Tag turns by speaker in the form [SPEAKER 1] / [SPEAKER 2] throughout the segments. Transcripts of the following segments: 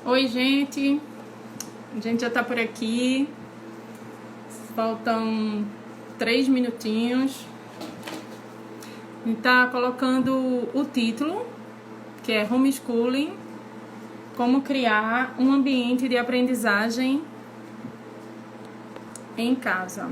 [SPEAKER 1] Oi, gente. A gente já tá por aqui. Faltam 3 minutinhos. A gente tá colocando o título, que é Homeschooling, como criar um ambiente de aprendizagem em casa.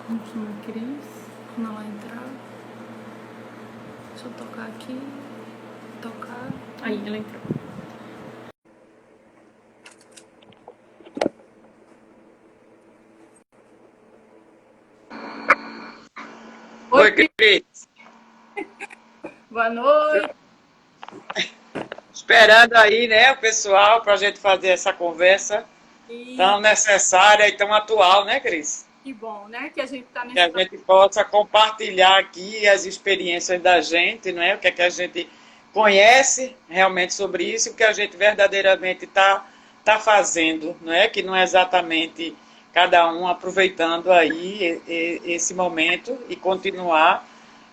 [SPEAKER 1] Vamos chamar a Cris, quando ela entrar. Deixa eu tocar aqui. Tocar. Aí, ela entrou.
[SPEAKER 2] Oi, Cris.
[SPEAKER 1] Boa noite.
[SPEAKER 2] Esperando aí, né, o pessoal, para a gente fazer essa conversa tão necessária e tão atual, né, Cris?
[SPEAKER 1] Que bom, né? Que a gente tá
[SPEAKER 2] Que a
[SPEAKER 1] nesse...
[SPEAKER 2] gente possa compartilhar aqui as experiências da gente, não é? O que é que a gente conhece realmente sobre isso e o que a gente verdadeiramente tá fazendo, não é? Que não é exatamente cada um aproveitando aí esse momento e continuar.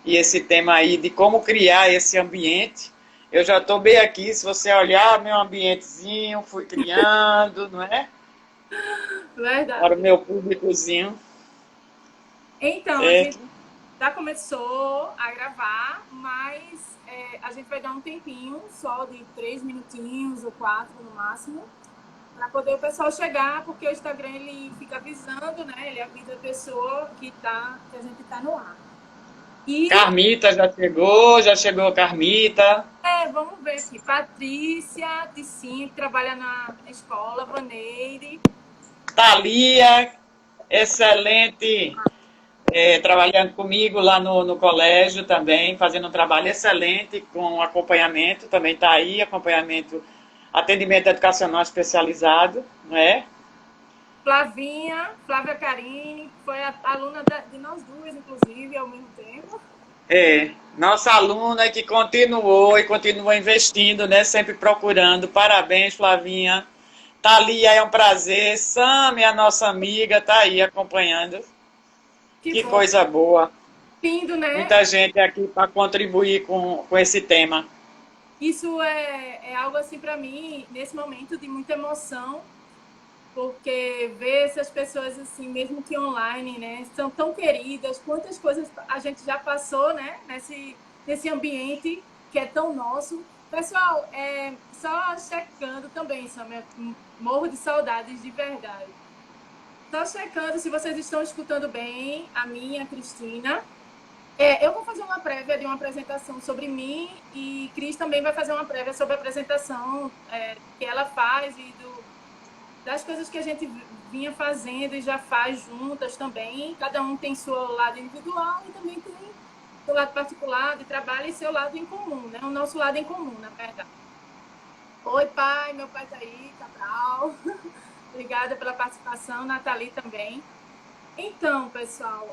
[SPEAKER 2] E esse tema aí de como criar esse ambiente. Eu já estou bem aqui, se você olhar meu ambientezinho, fui criando, não é? Para o
[SPEAKER 1] Verdade.
[SPEAKER 2] meu públicozinho.
[SPEAKER 1] Então, a
[SPEAKER 2] É,
[SPEAKER 1] gente já começou a gravar, mas a gente vai dar um tempinho, só de 3 minutinhos ou 4 no máximo, para poder o pessoal chegar, porque o Instagram ele fica avisando, né? Ele avisa a pessoa que a gente está no ar. E
[SPEAKER 2] Carmita já chegou a Carmita.
[SPEAKER 1] vamos ver aqui, Patrícia, de sim, que trabalha na escola, Vaneire.
[SPEAKER 2] Thalia, excelente, trabalhando comigo lá no colégio também, fazendo um trabalho excelente com acompanhamento, também está aí, acompanhamento, atendimento educacional especializado, não é?
[SPEAKER 1] Flavinha, Flávia Carine, que foi a aluna de nós duas, inclusive, ao mesmo tempo.
[SPEAKER 2] Nossa aluna que continuou e continua investindo, né? Sempre procurando. Parabéns, Flavinha. Thalia, é um prazer. Sami, a nossa amiga, tá aí acompanhando.
[SPEAKER 1] Que
[SPEAKER 2] Que
[SPEAKER 1] bom,
[SPEAKER 2] coisa boa.
[SPEAKER 1] lindo, né?
[SPEAKER 2] Muita gente aqui para contribuir com esse tema.
[SPEAKER 1] Isso é algo assim para mim, nesse momento de muita emoção, porque ver essas pessoas assim, mesmo que online, né, são tão queridas, quantas coisas a gente já passou, né, nesse ambiente que é tão nosso. Pessoal, só checando também, Sam, morro de saudades de verdade. Só checando se vocês estão escutando bem a minha, a Cristina. Eu vou fazer uma prévia de uma apresentação sobre mim e Cris também vai fazer uma prévia sobre a apresentação que ela faz e das coisas que a gente vinha fazendo e já faz juntas também. Cada um tem seu lado individual e também tem seu lado particular de trabalho e seu lado em comum, né? O nosso lado em comum, na verdade. Oi, pai, meu pai tá aí, Cabral. Obrigada pela participação, Nathalie também. Então, pessoal,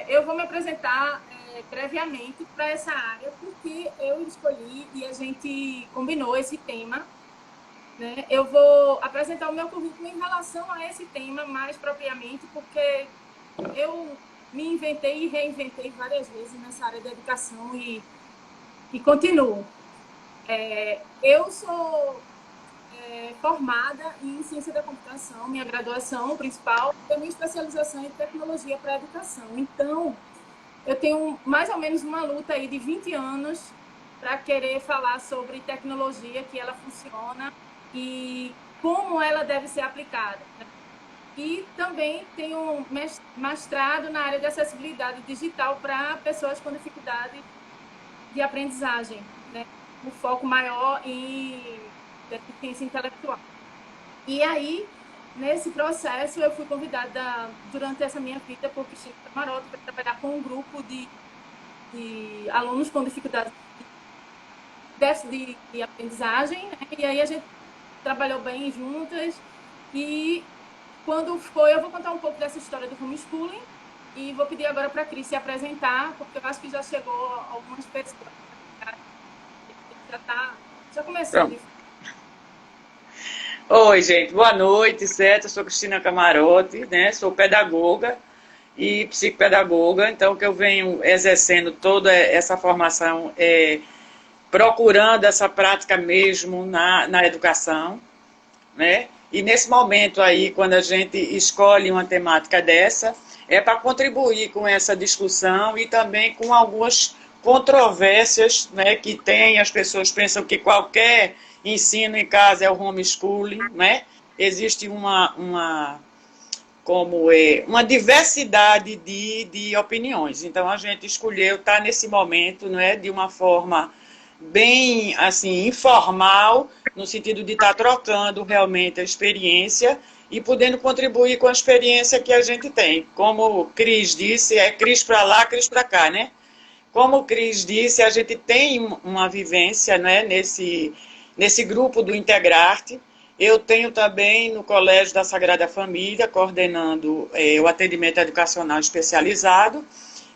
[SPEAKER 1] eu vou me apresentar previamente para essa área, porque eu escolhi e a gente combinou esse tema, né? Eu vou apresentar o meu currículo em relação a esse tema mais propriamente, porque eu me inventei e reinventei várias vezes nessa área da educação e continuo. Eu sou formada em ciência da computação, minha graduação principal, e minha especialização em tecnologia para a educação. Então, eu tenho mais ou menos uma luta aí de 20 anos para querer falar sobre tecnologia, que ela funciona e como ela deve ser aplicada. E também tenho um mestrado na área de acessibilidade digital para pessoas com dificuldade de aprendizagem, né? Um foco maior em deficiência intelectual. E aí, nesse processo, eu fui convidada durante essa minha vida por Cristina Camaroto para trabalhar com um grupo de alunos com dificuldade de aprendizagem, né? E aí a gente trabalhou bem juntas. E quando foi, eu vou contar um pouco dessa história do homeschooling e vou pedir agora para a Cris se apresentar, porque eu acho que já chegou algumas pessoas Já começou.
[SPEAKER 2] Pronto. Oi, gente, boa noite, certo? Eu sou Cristina Camarote, né? Sou pedagoga e psicopedagoga, então que eu venho exercendo toda essa formação, procurando essa prática mesmo na educação, né? E nesse momento aí, quando a gente escolhe uma temática dessa, é para contribuir com essa discussão e também com algumas controvérsias, né, que tem. As pessoas pensam que qualquer ensino em casa é o homeschooling, né? Existe uma diversidade de opiniões. Então a gente escolheu estar nesse momento, não é, de uma forma bem assim informal, no sentido de estar trocando realmente a experiência e podendo contribuir com a experiência que a gente tem. Como o Cris disse, é Cris para lá, Cris para cá, né? Como o Cris disse, a gente tem uma vivência, né, nesse grupo do Integrarte. Eu tenho também no Colégio da Sagrada Família, coordenando o atendimento educacional especializado,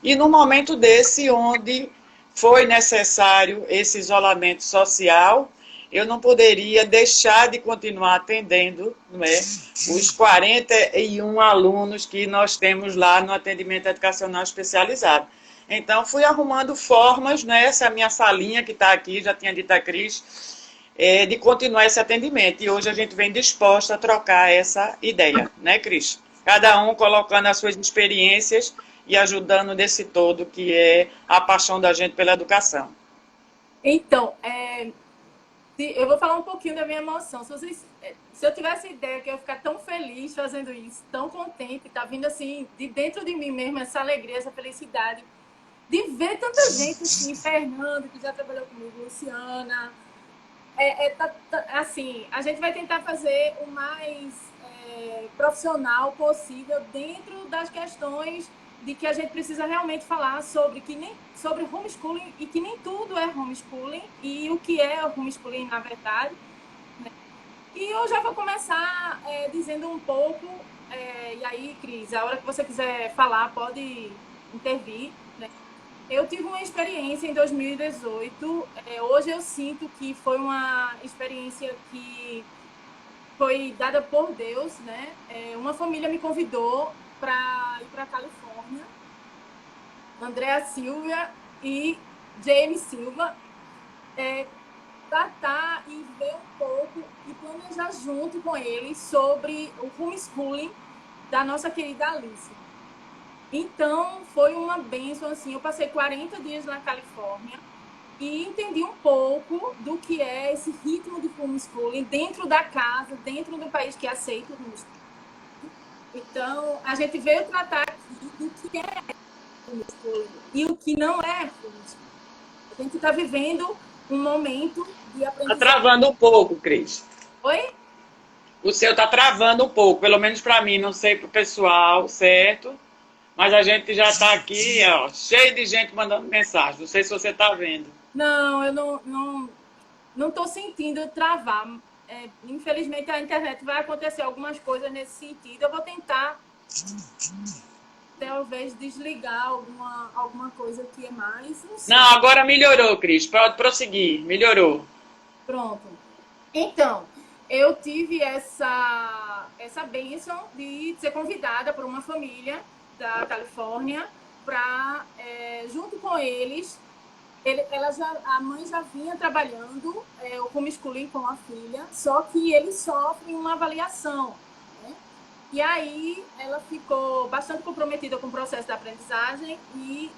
[SPEAKER 2] e no momento desse, onde foi necessário esse isolamento social, eu não poderia deixar de continuar atendendo, não é, os 41 alunos que nós temos lá no atendimento educacional especializado. Então, fui arrumando formas, né, essa minha salinha que está aqui, já tinha dito a Cris, de continuar esse atendimento. E hoje a gente vem disposta a trocar essa ideia, né, Cris? Cada um colocando as suas experiências e ajudando nesse todo que é a paixão da gente pela educação.
[SPEAKER 1] Então, eu vou falar um pouquinho da minha emoção. Se eu tivesse ideia que eu ia ficar tão feliz fazendo isso, tão contente, tá vindo assim, de dentro de mim mesmo, essa alegria, essa felicidade, de ver tanta gente assim, Fernando, que já trabalhou comigo, Luciana. Assim, a gente vai tentar fazer o mais profissional possível dentro das questões de que a gente precisa realmente falar sobre homeschooling e que nem tudo é homeschooling e o que é o homeschooling na verdade. Né? E eu já vou começar dizendo um pouco, e aí, Cris, a hora que você quiser falar, pode intervir. Né? Eu tive uma experiência em 2018. Hoje eu sinto que foi uma experiência que foi dada por Deus, né? Uma família me convidou para ir para a Califórnia. Andréa Silva e James Silva. Tratar e ver um pouco e planejar junto com eles sobre o homeschooling da nossa querida Alice. Então, foi uma bênção, assim, eu passei 40 dias na Califórnia e entendi um pouco do que é esse ritmo de homeschooling dentro da casa, dentro do país que aceita o homeschooling. Então, a gente veio tratar aqui do que é homeschooling e o que não é homeschooling. A gente está vivendo um momento de aprendizagem.
[SPEAKER 2] Está travando um pouco, Cris.
[SPEAKER 1] Oi?
[SPEAKER 2] O seu está travando um pouco, pelo menos para mim, não sei para o pessoal, certo? Mas a gente já está aqui, ó, cheio de gente mandando mensagem. Não sei se você está vendo.
[SPEAKER 1] Não, eu não estou sentindo travar. Infelizmente, a internet vai acontecer algumas coisas nesse sentido. Eu vou tentar, talvez, desligar alguma coisa que é mais.
[SPEAKER 2] Não, agora melhorou, Cris. Pode prosseguir. Melhorou.
[SPEAKER 1] Pronto. Então, eu tive essa bênção de ser convidada por uma família da Califórnia para, junto com eles, a mãe já vinha trabalhando o homeschooling com a filha, só que eles sofrem uma avaliação. Né? E aí ela ficou bastante comprometida com o processo da aprendizagem e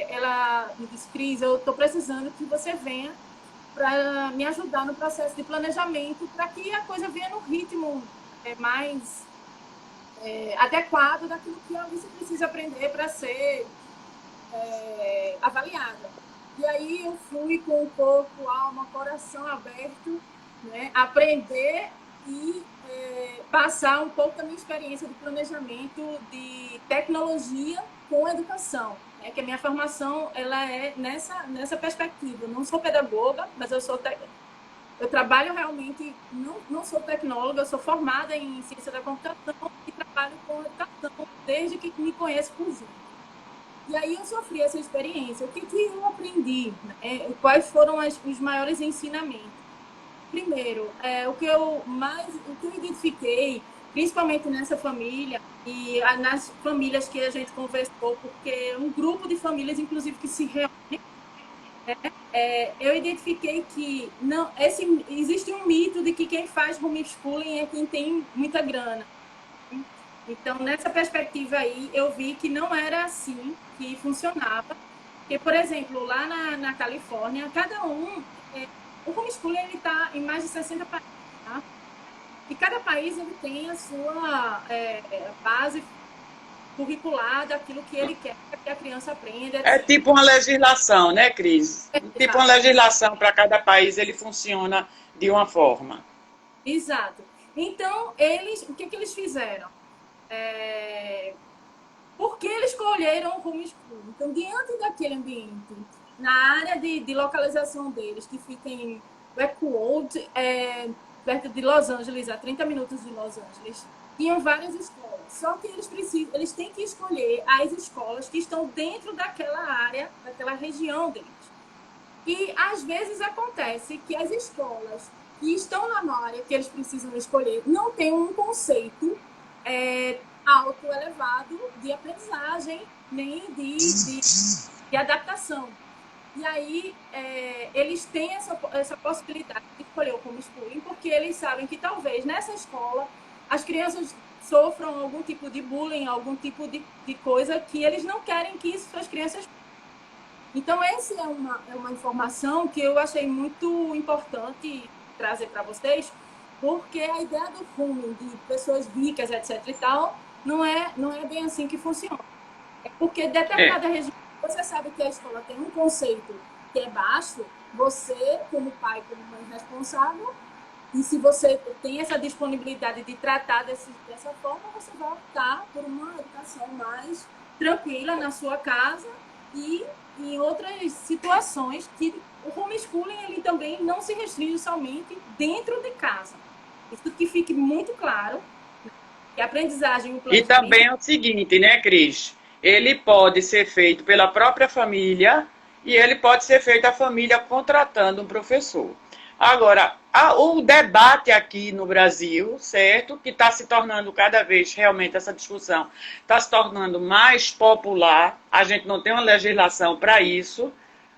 [SPEAKER 1] ela me disse, Cris, eu estou precisando que você venha para me ajudar no processo de planejamento para que a coisa venha no ritmo mais adequado daquilo que a Alice precisa aprender para ser avaliada. E aí eu fui com o corpo, alma, coração aberto, né, aprender e passar um pouco da minha experiência de planejamento de tecnologia com educação. Que a minha formação ela é nessa perspectiva. Eu não sou pedagoga, mas eu trabalho realmente, não sou tecnóloga, eu sou formada em ciência da computação e trabalho com educação desde que me conheço por gente. E aí eu sofri essa experiência. O que eu aprendi? Quais foram os maiores ensinamentos? Primeiro, o que eu identifiquei, principalmente nessa família e nas famílias que a gente conversou, porque é um grupo de famílias, inclusive, que se reúne, eu identifiquei que existe um mito de que quem faz homeschooling é quem tem muita grana. Então, nessa perspectiva aí, eu vi que não era assim que funcionava. Porque, por exemplo, lá na Califórnia, o homeschooling está em mais de 60 países, tá? E cada país ele tem a sua base curricular daquilo que ele quer que a criança aprenda,
[SPEAKER 2] É
[SPEAKER 1] etc.
[SPEAKER 2] tipo uma legislação, né, Cris? Tipo uma
[SPEAKER 1] Exato.
[SPEAKER 2] legislação para cada país, ele funciona de uma forma.
[SPEAKER 1] Exato. Então, o que eles fizeram? Por que eles escolheram o homeschooling? Então, diante daquele ambiente, na área de localização deles, que fica em Lakewood, perto de Los Angeles, a 30 minutos de Los Angeles, tinham várias escolas. Só que eles têm que escolher as escolas que estão dentro daquela área, daquela região deles. E às vezes acontece que as escolas que estão na área que eles precisam escolher não têm um conceito alto, elevado de aprendizagem, nem de adaptação. E aí eles têm essa possibilidade de escolher o homeschooling, porque eles sabem que talvez nessa escola as crianças sofram algum tipo de bullying, algum tipo de coisa que eles não querem que suas crianças. Então, essa é uma informação que eu achei muito importante trazer para vocês, porque a ideia do home, de pessoas ricas, etc. e tal, não é bem assim que funciona. É porque
[SPEAKER 2] É.
[SPEAKER 1] determinada região, você sabe que a escola tem um conceito que é baixo, você, como pai, como mãe responsável, e se você tem essa disponibilidade de tratar dessa forma, você vai optar por uma educação mais tranquila na sua casa e em outras situações que o homeschooling ele também não se restringe somente dentro de casa. Isso que fique muito claro, que a aprendizagem e o
[SPEAKER 2] E
[SPEAKER 1] planejamento.
[SPEAKER 2] também é o seguinte, né, Cris? Ele pode ser feito pela própria família e ele pode ser feito a família contratando um professor. Agora, o debate aqui no Brasil, certo? Que está se tornando cada vez, realmente, essa discussão está se tornando mais popular. A gente não tem uma legislação para isso,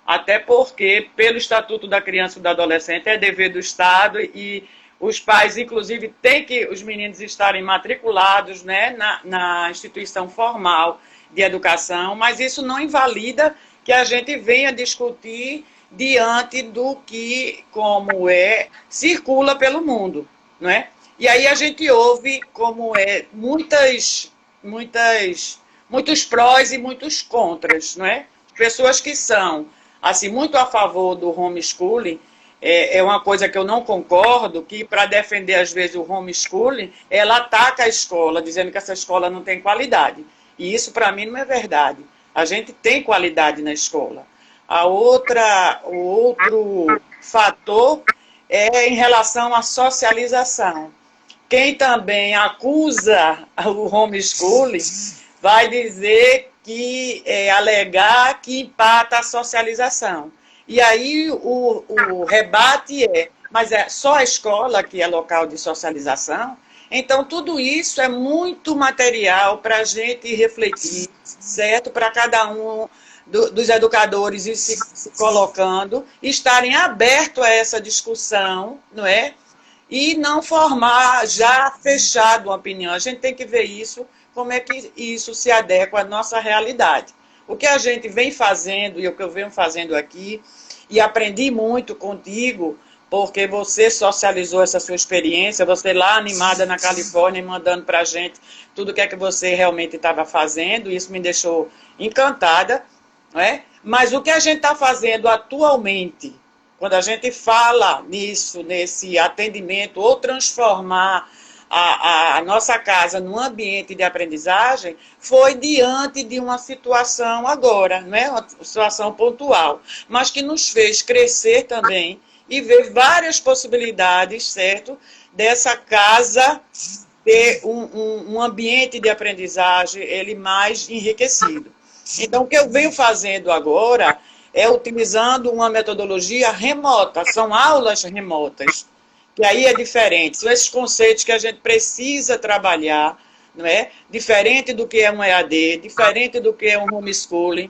[SPEAKER 2] até porque, pelo Estatuto da Criança e do Adolescente, é dever do Estado e os pais, inclusive, têm que os meninos estarem matriculados, né, na instituição formal de educação, mas isso não invalida que a gente venha discutir diante do que, como circula pelo mundo, não é? E aí a gente ouve como muitos prós e muitos contras, não é? Pessoas que são, assim, muito a favor do homeschooling, é uma coisa que eu não concordo, que para defender, às vezes, o homeschooling, ela ataca a escola, dizendo que essa escola não tem qualidade. E isso, para mim, não é verdade. A gente tem qualidade na escola. O outro fator é em relação à socialização. Quem também acusa o homeschooling vai dizer que alegar que empata a socialização. E aí o rebate mas é só a escola que é local de socialização? Então, tudo isso é muito material para a gente refletir, certo? Para cada um dos educadores ir se colocando, estarem abertos a essa discussão, não é? E não formar já fechado uma opinião. A gente tem que ver isso, como é que isso se adequa à nossa realidade. O que a gente vem fazendo, e o que eu venho fazendo aqui, e aprendi muito contigo, porque você socializou essa sua experiência, você lá animada na Califórnia, mandando para a gente tudo o que é que você realmente estava fazendo, isso me deixou encantada, não é? Mas o que a gente está fazendo atualmente, quando a gente fala nisso, nesse atendimento, ou transformar a nossa casa num ambiente de aprendizagem, foi diante de uma situação agora, não é? Uma situação pontual, mas que nos fez crescer também e ver várias possibilidades, certo? Dessa casa ter um ambiente de aprendizagem ele mais enriquecido. Então, o que eu venho fazendo agora é utilizando uma metodologia remota, são aulas remotas, que aí é diferente, são esses conceitos que a gente precisa trabalhar, não é? Diferente do que é um EAD, diferente do que é um homeschooling.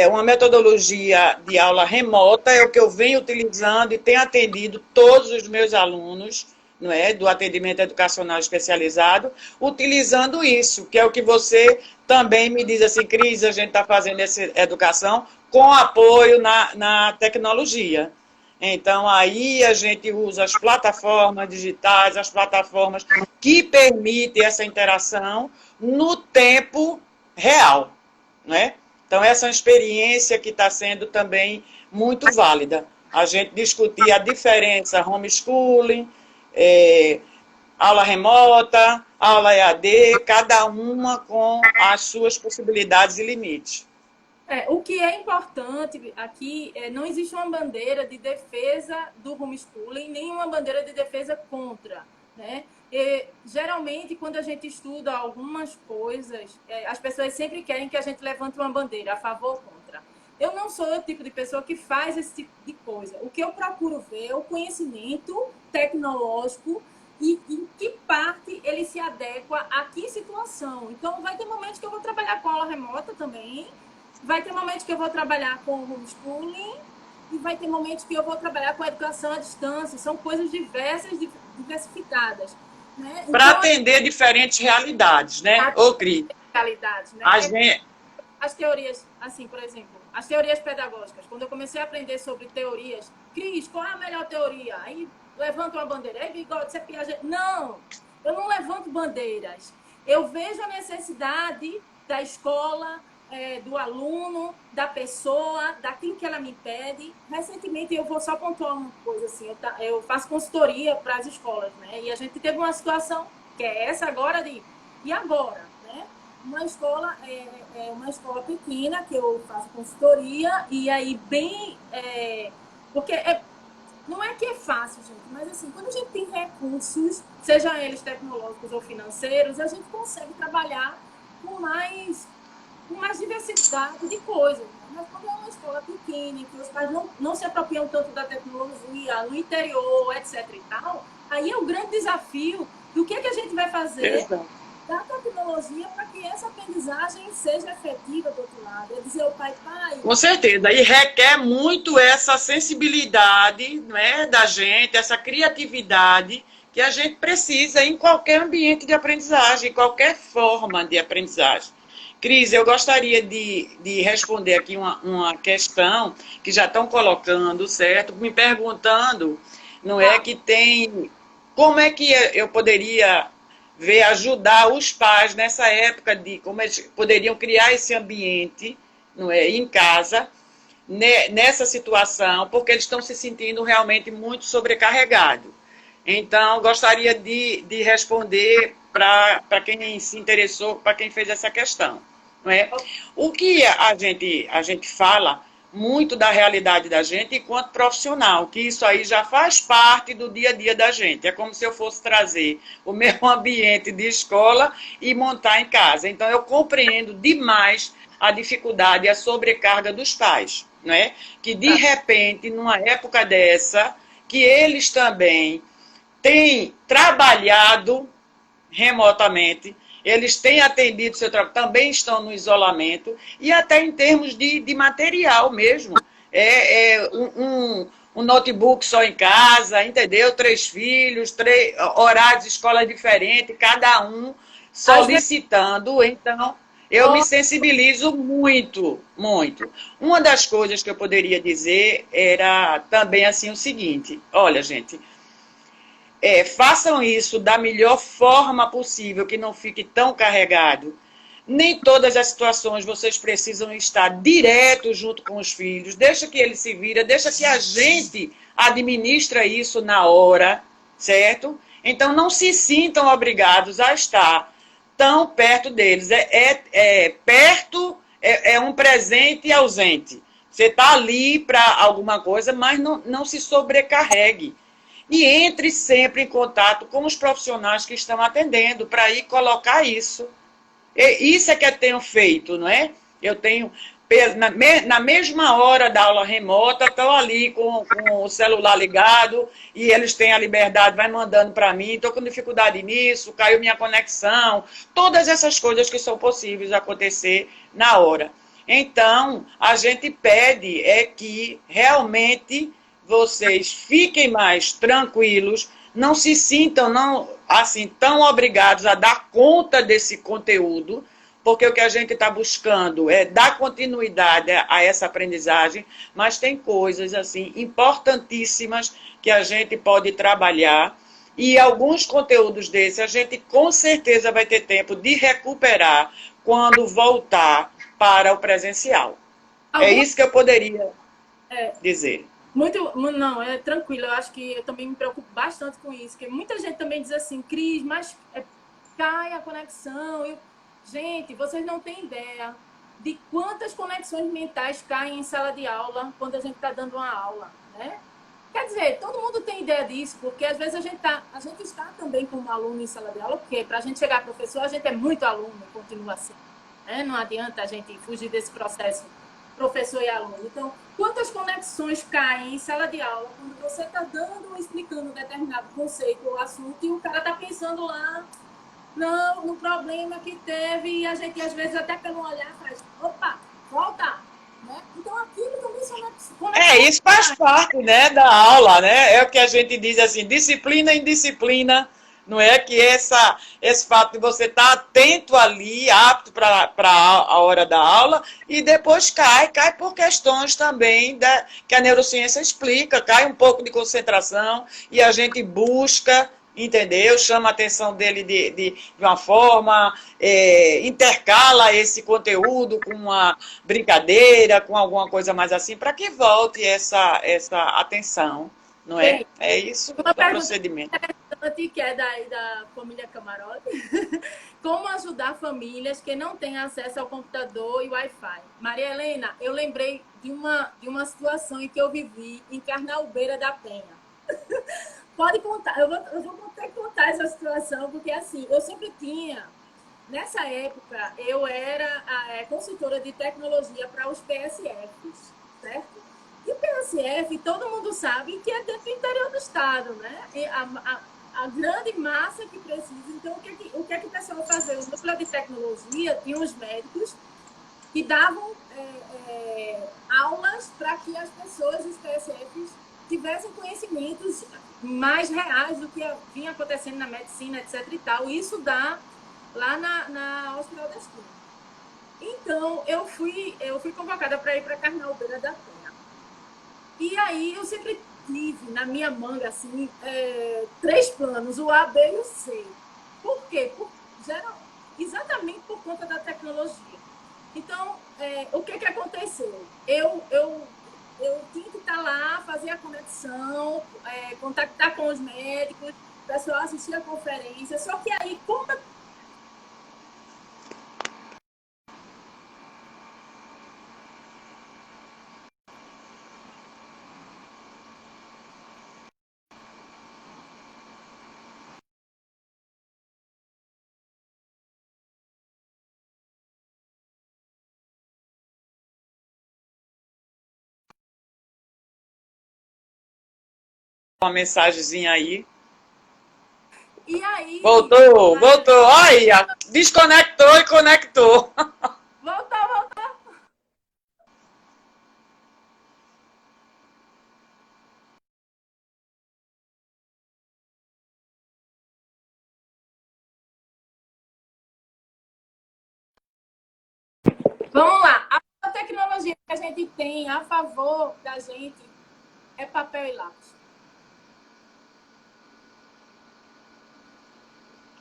[SPEAKER 2] Uma metodologia de aula remota é o que eu venho utilizando e tenho atendido todos os meus alunos, não é, do atendimento educacional especializado, utilizando isso, que é o que você também me diz assim, Cris, a gente está fazendo essa educação com apoio na tecnologia. Então, aí a gente usa as plataformas digitais, as plataformas que permitem essa interação no tempo real, não é? Então, essa é uma experiência que está sendo também muito válida. A gente discutir a diferença homeschooling, aula remota, aula EAD, cada uma com as suas possibilidades e limites.
[SPEAKER 1] O que é importante aqui não existe uma bandeira de defesa do homeschooling, nem uma bandeira de defesa contra, né? Geralmente, quando a gente estuda algumas coisas, as pessoas sempre querem que a gente levante uma bandeira a favor ou contra. Eu não sou o tipo de pessoa que faz esse tipo de coisa. O que eu procuro ver é o conhecimento tecnológico e em que parte ele se adequa a que situação. Então, vai ter momentos que eu vou trabalhar com aula remota também, vai ter momentos que eu vou trabalhar com homeschooling e vai ter momentos que eu vou trabalhar com educação à distância. São coisas diversas, diversificadas. Né?
[SPEAKER 2] Para atender diferentes realidades, né, ô Cris?
[SPEAKER 1] Realidades, né? As teorias, assim, por exemplo, as teorias pedagógicas. Quando eu comecei a aprender sobre teorias, Cris, qual é a melhor teoria? Aí levanta uma bandeira. Ei, Bigode, você é Piaget. Não, eu não levanto bandeiras. Eu vejo a necessidade da escola, do aluno, da pessoa, daquilo que ela me pede. Recentemente, eu vou só pontuar uma coisa assim, eu faço consultoria para as escolas, né? E a gente teve uma situação que é essa agora e agora, né? Uma escola uma escola pequena que eu faço consultoria e aí porque não é que é fácil, gente, mas assim, quando a gente tem recursos, sejam eles tecnológicos ou financeiros, a gente consegue trabalhar com mais diversidade de coisas. Mas quando é uma escola pequena, que os pais não se apropriam tanto da tecnologia, no interior, etc. e tal, aí é o grande desafio do que a gente vai fazer da tecnologia para que essa aprendizagem seja efetiva do outro lado. É dizer ao pai.
[SPEAKER 2] Com certeza, e requer muito essa sensibilidade, né, da gente, essa criatividade que a gente precisa em qualquer ambiente de aprendizagem, em qualquer forma de aprendizagem. Cris, eu gostaria de responder aqui uma questão que já estão colocando, certo? Me perguntando, não é, que tem... Como é que eu poderia ajudar os pais nessa época de como eles poderiam criar esse ambiente, não é, em casa, nessa situação, porque eles estão se sentindo realmente muito sobrecarregados. Então, gostaria de responder para quem se interessou, para quem fez essa questão. Não é? O que a gente fala muito da realidade da gente enquanto profissional, que isso aí já faz parte do dia a dia da gente. É como se eu fosse trazer o meu ambiente de escola e montar em casa. Então, eu compreendo demais a dificuldade e a sobrecarga dos pais, não é? Que, de repente, numa época dessa, que eles também têm trabalhado remotamente, eles têm atendido seu trabalho, também estão no isolamento, e até em termos de material mesmo. Um notebook só em casa, entendeu? 3 filhos, 3 horários de escola diferentes, cada um solicitando. Então, eu me sensibilizo muito, muito. Uma das coisas que eu poderia dizer era também assim o seguinte: olha, gente, façam isso da melhor forma possível, que não fique tão carregado. Nem todas as situações vocês precisam estar direto junto com os filhos. Deixa que ele se vira, deixa que a gente administra isso na hora, certo? Então, não se sintam obrigados a estar tão perto deles. Perto é um presente ausente. Você está ali para alguma coisa, mas não se sobrecarregue. E entre sempre em contato com os profissionais que estão atendendo, para ir colocar isso. Isso é que eu tenho feito, não é? Eu tenho, na mesma hora da aula remota, estou ali com o celular ligado e eles têm a liberdade, vai mandando para mim, estou com dificuldade nisso, caiu minha conexão, todas essas coisas que são possíveis acontecer na hora. Então, a gente pede é que realmente vocês fiquem mais tranquilos, não se sintam assim tão obrigados a dar conta desse conteúdo, porque o que a gente está buscando é dar continuidade a essa aprendizagem, mas tem coisas assim importantíssimas que a gente pode trabalhar e alguns conteúdos desses a gente com certeza vai ter tempo de recuperar quando voltar para o presencial. É isso que eu poderia dizer.
[SPEAKER 1] Não, é tranquilo. Eu acho que eu também me preocupo bastante com isso, porque muita gente também diz assim, Cris, mas cai a conexão. Gente, vocês não têm ideia de quantas conexões mentais caem em sala de aula quando a gente está dando uma aula, né? Quer dizer, todo mundo tem ideia disso, porque às vezes a gente está também como aluno em sala de aula, porque para a gente chegar a professor, a gente é muito aluno, continua assim. Né? Não adianta a gente fugir desse processo professor e aluno. Então, quantas conexões caem em sala de aula quando você está explicando um determinado conceito ou assunto e o cara está pensando lá no problema que teve e a gente às vezes até pelo olhar faz, opa, volta, né? Então aquilo também são
[SPEAKER 2] isso faz parte, né, da aula, né? É o que a gente diz assim, disciplina em disciplina, não é? Que esse fato de você estar atento ali, apto para a hora da aula, e depois cai por questões também que a neurociência explica, cai um pouco de concentração e a gente busca, entendeu? Chama a atenção dele de uma forma, intercala esse conteúdo com uma brincadeira, com alguma coisa mais assim, para que volte essa atenção, não é? É isso o procedimento.
[SPEAKER 1] Que é da família Camarote. Como ajudar famílias que não têm acesso ao computador e Wi-Fi? Maria Helena, eu lembrei de uma situação em que eu vivi em Carnaubeira da Penha. Pode contar, eu vou ter que contar essa situação, porque assim, eu sempre tinha, nessa época, eu era consultora de tecnologia para os PSFs, certo? E o PSF, todo mundo sabe que é dentro do interior do estado, né? E a grande massa que precisa. Então, o que o pessoal fazia? Os núcleos de tecnologia tinham os médicos que davam aulas para que as pessoas, os PSFs, tivessem conhecimentos mais reais do que vinha acontecendo na medicina, etc. e tal. Isso dá lá na Hospital da Esquina. Então, eu fui convocada para ir para Carnaubeira da Penha. E aí, eu sempre tive na minha manga, assim, 3 planos, o A, B e o C. Por quê? Exatamente por conta da tecnologia. Então, o que aconteceu? Eu tinha que estar lá, fazer a conexão, contactar com os médicos, o pessoal assistir a conferência. Só que aí, como
[SPEAKER 2] uma mensagenzinha aí.
[SPEAKER 1] E aí...
[SPEAKER 2] Voltou. Olha, desconectou e conectou.
[SPEAKER 1] Voltou. Vamos lá. A tecnologia que a gente tem a favor da gente é papel e lápis.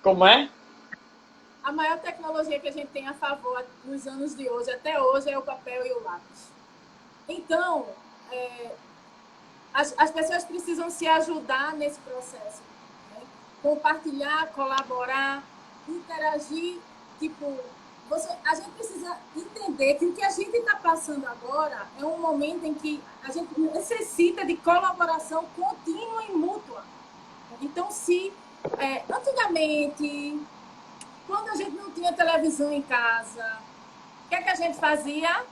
[SPEAKER 2] Como é?
[SPEAKER 1] A maior tecnologia que a gente tem a favor nos anos de hoje, até hoje, é o papel e o lápis. Então, as pessoas precisam se ajudar nesse processo. Né? Compartilhar, colaborar, interagir. Tipo, a gente precisa entender que o que a gente está passando agora é um momento em que a gente necessita de colaboração contínua e mútua. Então, antigamente, quando a gente não tinha televisão em casa, O que é que a gente fazia?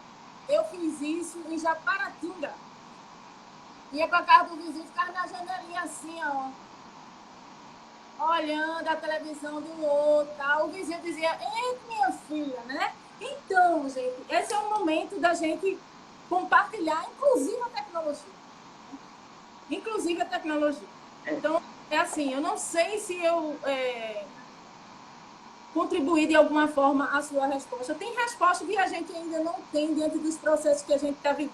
[SPEAKER 1] Eu fiz isso em Japaratinga. Ia para casa do vizinho, ficava na janelinha assim, ó, olhando a televisão do outro, tá? O vizinho dizia, ei, minha filha, né? Então, gente, esse é o momento da gente compartilhar, inclusive a tecnologia. Inclusive a tecnologia. Então, é assim, eu não sei se eu contribuí de alguma forma à sua resposta. Tem resposta que a gente ainda não tem dentro dos processos que a gente está vivendo.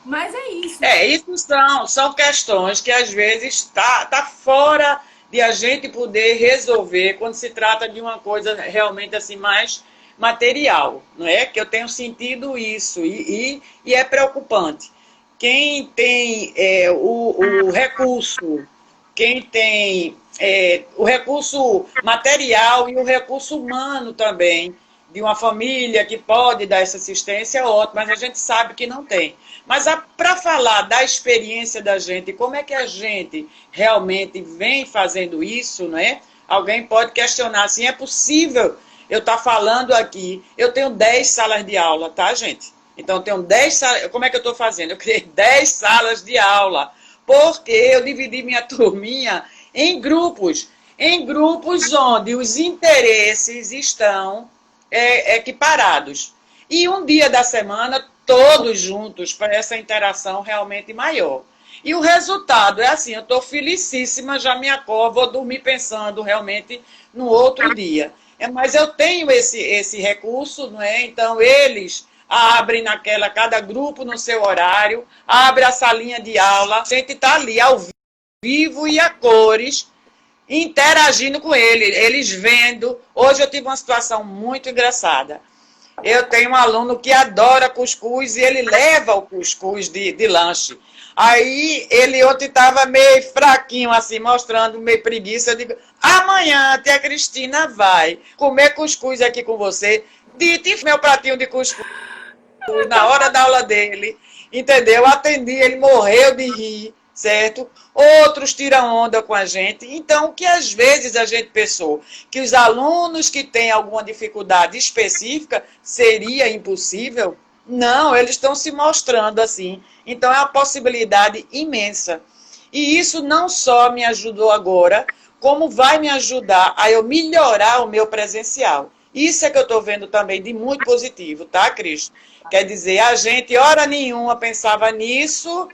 [SPEAKER 1] Mas é isso.
[SPEAKER 2] Isso são questões que às vezes tá fora de a gente poder resolver quando se trata de uma coisa realmente assim mais material, não é? Que eu tenho sentido isso e é preocupante. Quem tem o recurso, quem tem o recurso material e o recurso humano também, de uma família que pode dar essa assistência, é ótimo, mas a gente sabe que não tem. Mas para falar da experiência da gente, como é que a gente realmente vem fazendo isso, não é? Alguém pode questionar assim, é possível eu estar falando aqui, eu tenho 10 salas de aula, tá, gente? Então, eu tenho 10 salas, como é que eu estou fazendo? Eu criei 10 salas de aula, porque eu dividi minha turminha em grupos onde os interesses estão equiparados. E um dia da semana, todos juntos, para essa interação realmente maior. E o resultado é assim, eu estou felicíssima, já me acordo, vou dormir pensando realmente no outro dia. Mas eu tenho esse recurso, não é? Então, eles abrem cada grupo no seu horário, abre a salinha de aula, a gente está ali ao vivo e a cores, interagindo com eles vendo. Hoje eu tive uma situação muito engraçada. Eu tenho um aluno que adora cuscuz e ele leva o cuscuz de lanche. Aí ele ontem estava meio fraquinho, assim, mostrando meio preguiça. Eu digo, amanhã a tia Cristina vai comer cuscuz aqui com você. Dite meu pratinho de cuscuz na hora da aula dele, entendeu? Atendi, ele morreu de rir, certo? Outros tiram onda com a gente. Então, o que às vezes a gente pensou que os alunos que têm alguma dificuldade específica seria impossível, não, eles estão se mostrando assim. Então, é uma possibilidade imensa. E isso não só me ajudou agora, como vai me ajudar a eu melhorar o meu presencial. Isso é que eu estou vendo também de muito positivo, tá, Cris? Quer dizer, a gente, hora nenhuma, pensava nisso,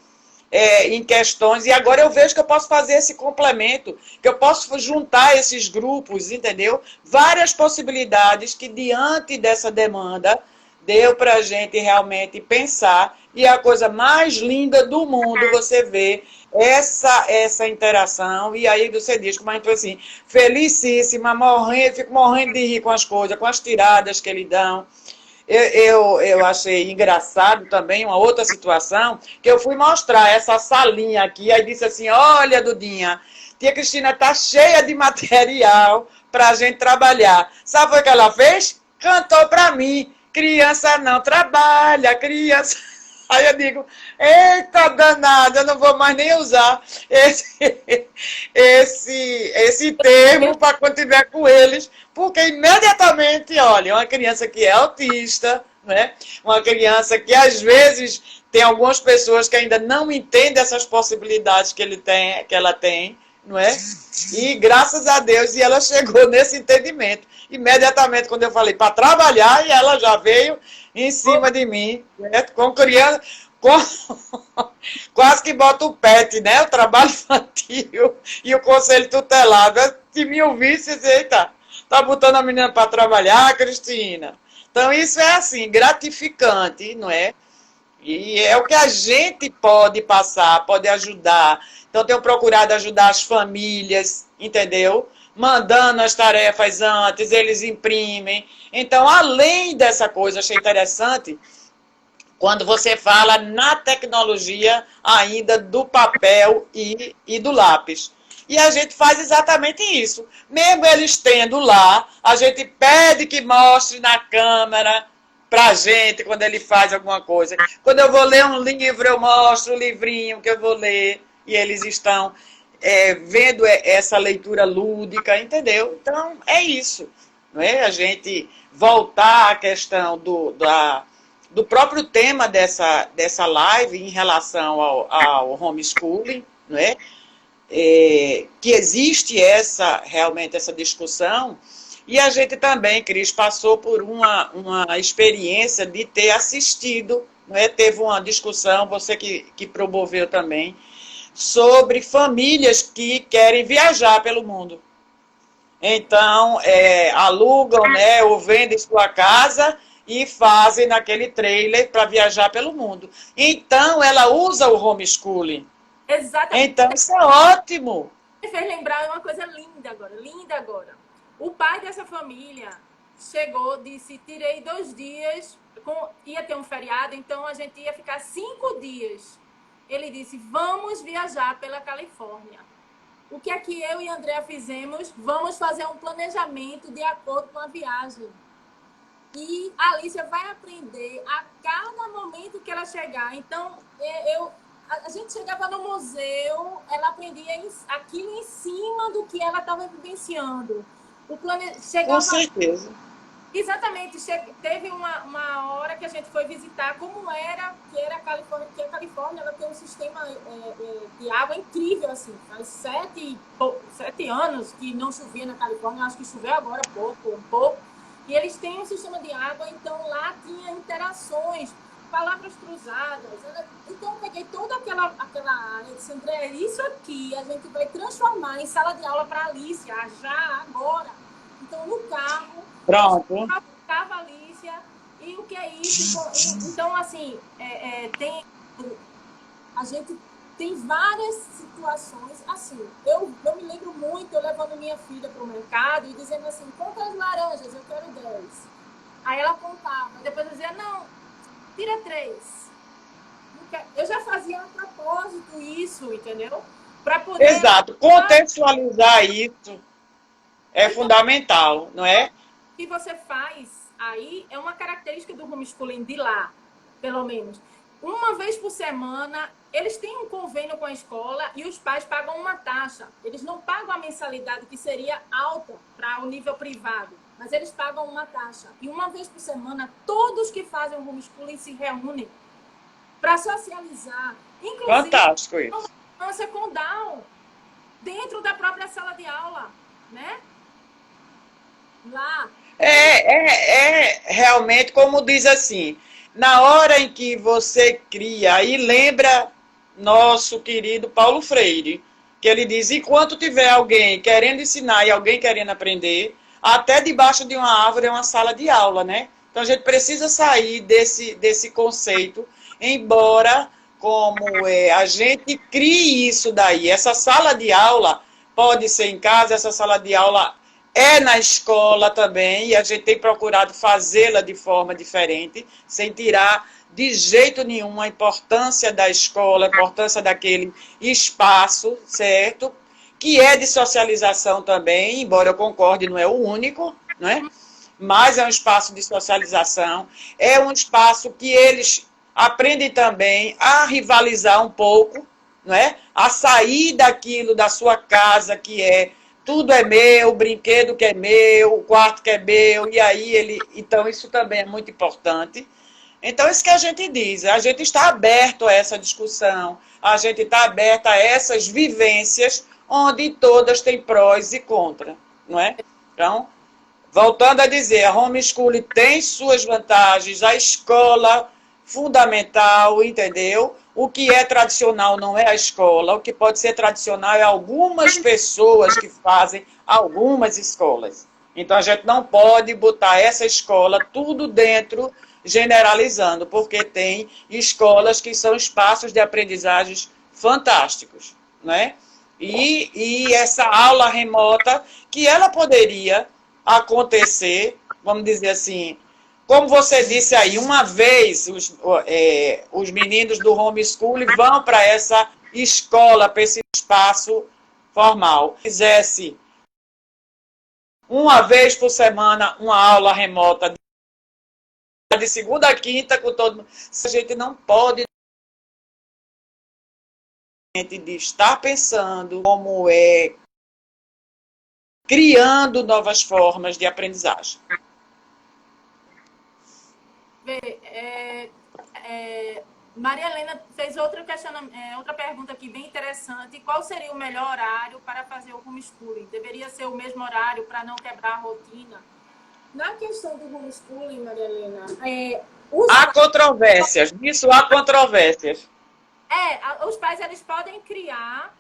[SPEAKER 2] em questões, e agora eu vejo que eu posso fazer esse complemento, que eu posso juntar esses grupos, entendeu? Várias possibilidades que, diante dessa demanda, deu para a gente realmente pensar, e é a coisa mais linda do mundo você vê essa interação, e aí você diz, como a gente foi assim, felicíssima, fico morrendo de rir com as coisas, com as tiradas que eles dão. Eu achei engraçado também uma outra situação, que eu fui mostrar essa salinha aqui, aí disse assim, olha, Dudinha, tia Cristina está cheia de material para a gente trabalhar. Sabe o que ela fez? Cantou para mim, criança não trabalha, criança... Aí eu digo, eita danada, eu não vou mais nem usar esse termo para quando tiver com eles, porque imediatamente, olha, uma criança que é autista, né? Uma criança que às vezes tem algumas pessoas que ainda não entendem essas possibilidades que ela tem, não é? E graças a Deus, e ela chegou nesse entendimento. Imediatamente, quando eu falei para trabalhar, e ela já veio em cima de mim, né? Com criança, quase que bota o PET, né? O trabalho infantil e o conselho tutelado. Se me ouvisse, eita, tá botando a menina para trabalhar, Cristina. Então, isso é assim, gratificante, não é? E é o que a gente pode passar, pode ajudar. Então, tenho procurado ajudar as famílias, entendeu? Mandando as tarefas antes, eles imprimem. Então, além dessa coisa, achei interessante, quando você fala na tecnologia ainda do papel e do lápis. E a gente faz exatamente isso. Mesmo eles tendo lá, a gente pede que mostre na câmera para a gente quando ele faz alguma coisa. Quando eu vou ler um livro, eu mostro o livrinho que eu vou ler e eles estão vendo essa leitura lúdica, entendeu? Então, é isso. não é? A gente voltar à questão do próprio tema dessa live em relação ao homeschooling, não é? Que existe realmente essa discussão, e a gente também, Cris, passou por uma experiência de ter assistido, não é? Teve uma discussão, você que promoveu também, sobre famílias que querem viajar pelo mundo. Então, alugam, né, ou vendem sua casa e fazem naquele trailer para viajar pelo mundo. Então, ela usa o homeschooling.
[SPEAKER 1] Exatamente.
[SPEAKER 2] Então, isso é ótimo.
[SPEAKER 1] Me fez lembrar uma coisa linda agora, linda agora. O pai dessa família chegou, disse, tirei 2 dias, ia ter um feriado, então a gente ia ficar 5 dias. Ele disse, vamos viajar pela Califórnia. O que é que eu e a Andrea fizemos? Vamos fazer um planejamento de acordo com a viagem. E a Alicia vai aprender a cada momento que ela chegar. Então, a gente chegava no museu, ela aprendia aquilo em cima do que ela estava vivenciando.
[SPEAKER 2] Com certeza.
[SPEAKER 1] Exatamente. Teve uma hora que a gente foi visitar como era a Califórnia, que a Califórnia ela tem um sistema de água incrível, assim. Faz 7 anos que não chovia na Califórnia, acho que choveu agora um pouco. E eles têm um sistema de água, então lá tinha interações, palavras cruzadas. Então eu peguei toda aquela área e disse, André, isso aqui a gente vai transformar em sala de aula para a Alicia, já, agora. Então no carro,
[SPEAKER 2] pronto,
[SPEAKER 1] ficava a Alicia, e o que é isso? Então, assim, a gente tem várias situações, assim, eu me lembro muito, eu levando minha filha para o mercado e dizendo assim, quantas laranjas? Eu quero 10. Aí ela contava, depois eu dizia, não, tira 3. Eu já fazia a propósito isso, entendeu? Para poder...
[SPEAKER 2] Exato, contextualizar isso é fundamental, não é?
[SPEAKER 1] O que você faz aí é uma característica do homeschooling de lá, pelo menos. Uma vez por semana, eles têm um convênio com a escola e os pais pagam uma taxa. Eles não pagam a mensalidade, que seria alta para o nível privado, mas eles pagam uma taxa. E uma vez por semana, todos que fazem o homeschooling se reúnem para socializar. Inclusive,
[SPEAKER 2] fantástico isso.
[SPEAKER 1] Uma criança com Down, dentro da própria sala de aula, né? Lá.
[SPEAKER 2] Realmente, como diz assim, na hora em que você cria, aí lembra nosso querido Paulo Freire, que ele diz, enquanto tiver alguém querendo ensinar e alguém querendo aprender, até debaixo de uma árvore é uma sala de aula, né? Então a gente precisa sair desse conceito, embora como a gente crie isso daí. Essa sala de aula pode ser em casa, essa sala de aula é na escola também, e a gente tem procurado fazê-la de forma diferente, sem tirar de jeito nenhum a importância da escola, a importância daquele espaço, certo? Que é de socialização também, embora eu concorde, não é o único, não é? Mas é um espaço de socialização, é um espaço que eles aprendem também a rivalizar um pouco, não é? A sair daquilo da sua casa, que é tudo é meu, o brinquedo que é meu, o quarto que é meu, e aí então isso também é muito importante. Então, isso que a gente diz, a gente está aberto a essa discussão, a gente está aberto a essas vivências, onde todas têm prós e contras, não é? Então, voltando a dizer, a homeschooling tem suas vantagens, a escola fundamental, entendeu? O que é tradicional não é a escola, o que pode ser tradicional é algumas pessoas que fazem algumas escolas. Então, a gente não pode botar essa escola tudo dentro, generalizando, porque tem escolas que são espaços de aprendizagens fantásticos, né? E essa aula remota, que ela poderia acontecer, vamos dizer assim, como você disse aí, uma vez os meninos do homeschooling vão para essa escola, para esse espaço formal. Se fizesse uma vez por semana uma aula remota, de segunda a quinta, com todo mundo, a gente não pode de estar pensando como criando novas formas de aprendizagem.
[SPEAKER 1] Maria Helena fez outra pergunta aqui bem interessante. Qual seria o melhor horário para fazer o homeschooling? Deveria ser o mesmo horário para não quebrar a rotina? Na questão do homeschooling, Maria Helena,
[SPEAKER 2] há controvérsias, nisso há controvérsias.
[SPEAKER 1] Os pais eles podem criar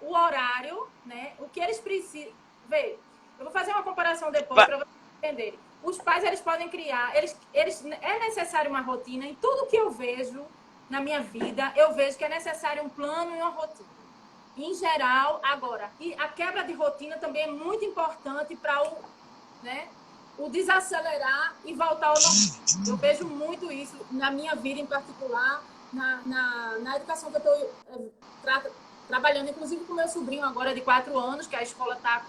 [SPEAKER 1] o horário, né? O que eles precisam. Vê, eu vou fazer uma comparação depois para vocês entenderem. Os pais eles podem criar, é necessário uma rotina. Em tudo que eu vejo na minha vida, eu vejo que é necessário um plano e uma rotina. Em geral, agora, e a quebra de rotina também é muito importante para o desacelerar e voltar ao normal. Eu vejo muito isso na minha vida em particular, na educação que eu estou trabalhando, inclusive com meu sobrinho agora de 4 anos, que a escola está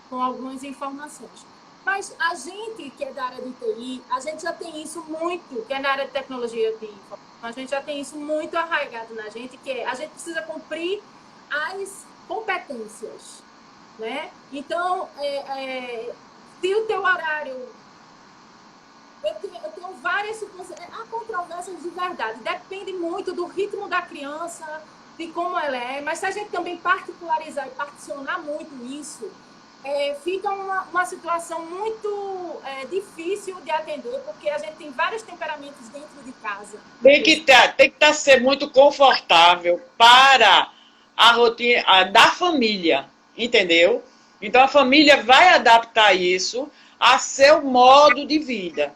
[SPEAKER 1] com algumas informações. Mas a gente que é da área de TI, a gente já tem isso muito, que é na área de tecnologia de informação, a gente já tem isso muito arraigado na gente, que a gente precisa cumprir as competências, né? Então, se o teu horário... Eu tenho várias circunstâncias. Há controvérsias de verdade. Depende muito do ritmo da criança, de como ela é. Mas se a gente também particularizar e particionar muito isso, fica uma situação muito difícil de atender, porque a gente tem vários temperamentos dentro de casa.
[SPEAKER 2] Tem que ser muito confortável para a rotina da família, entendeu? Então, a família vai adaptar isso a seu modo de vida.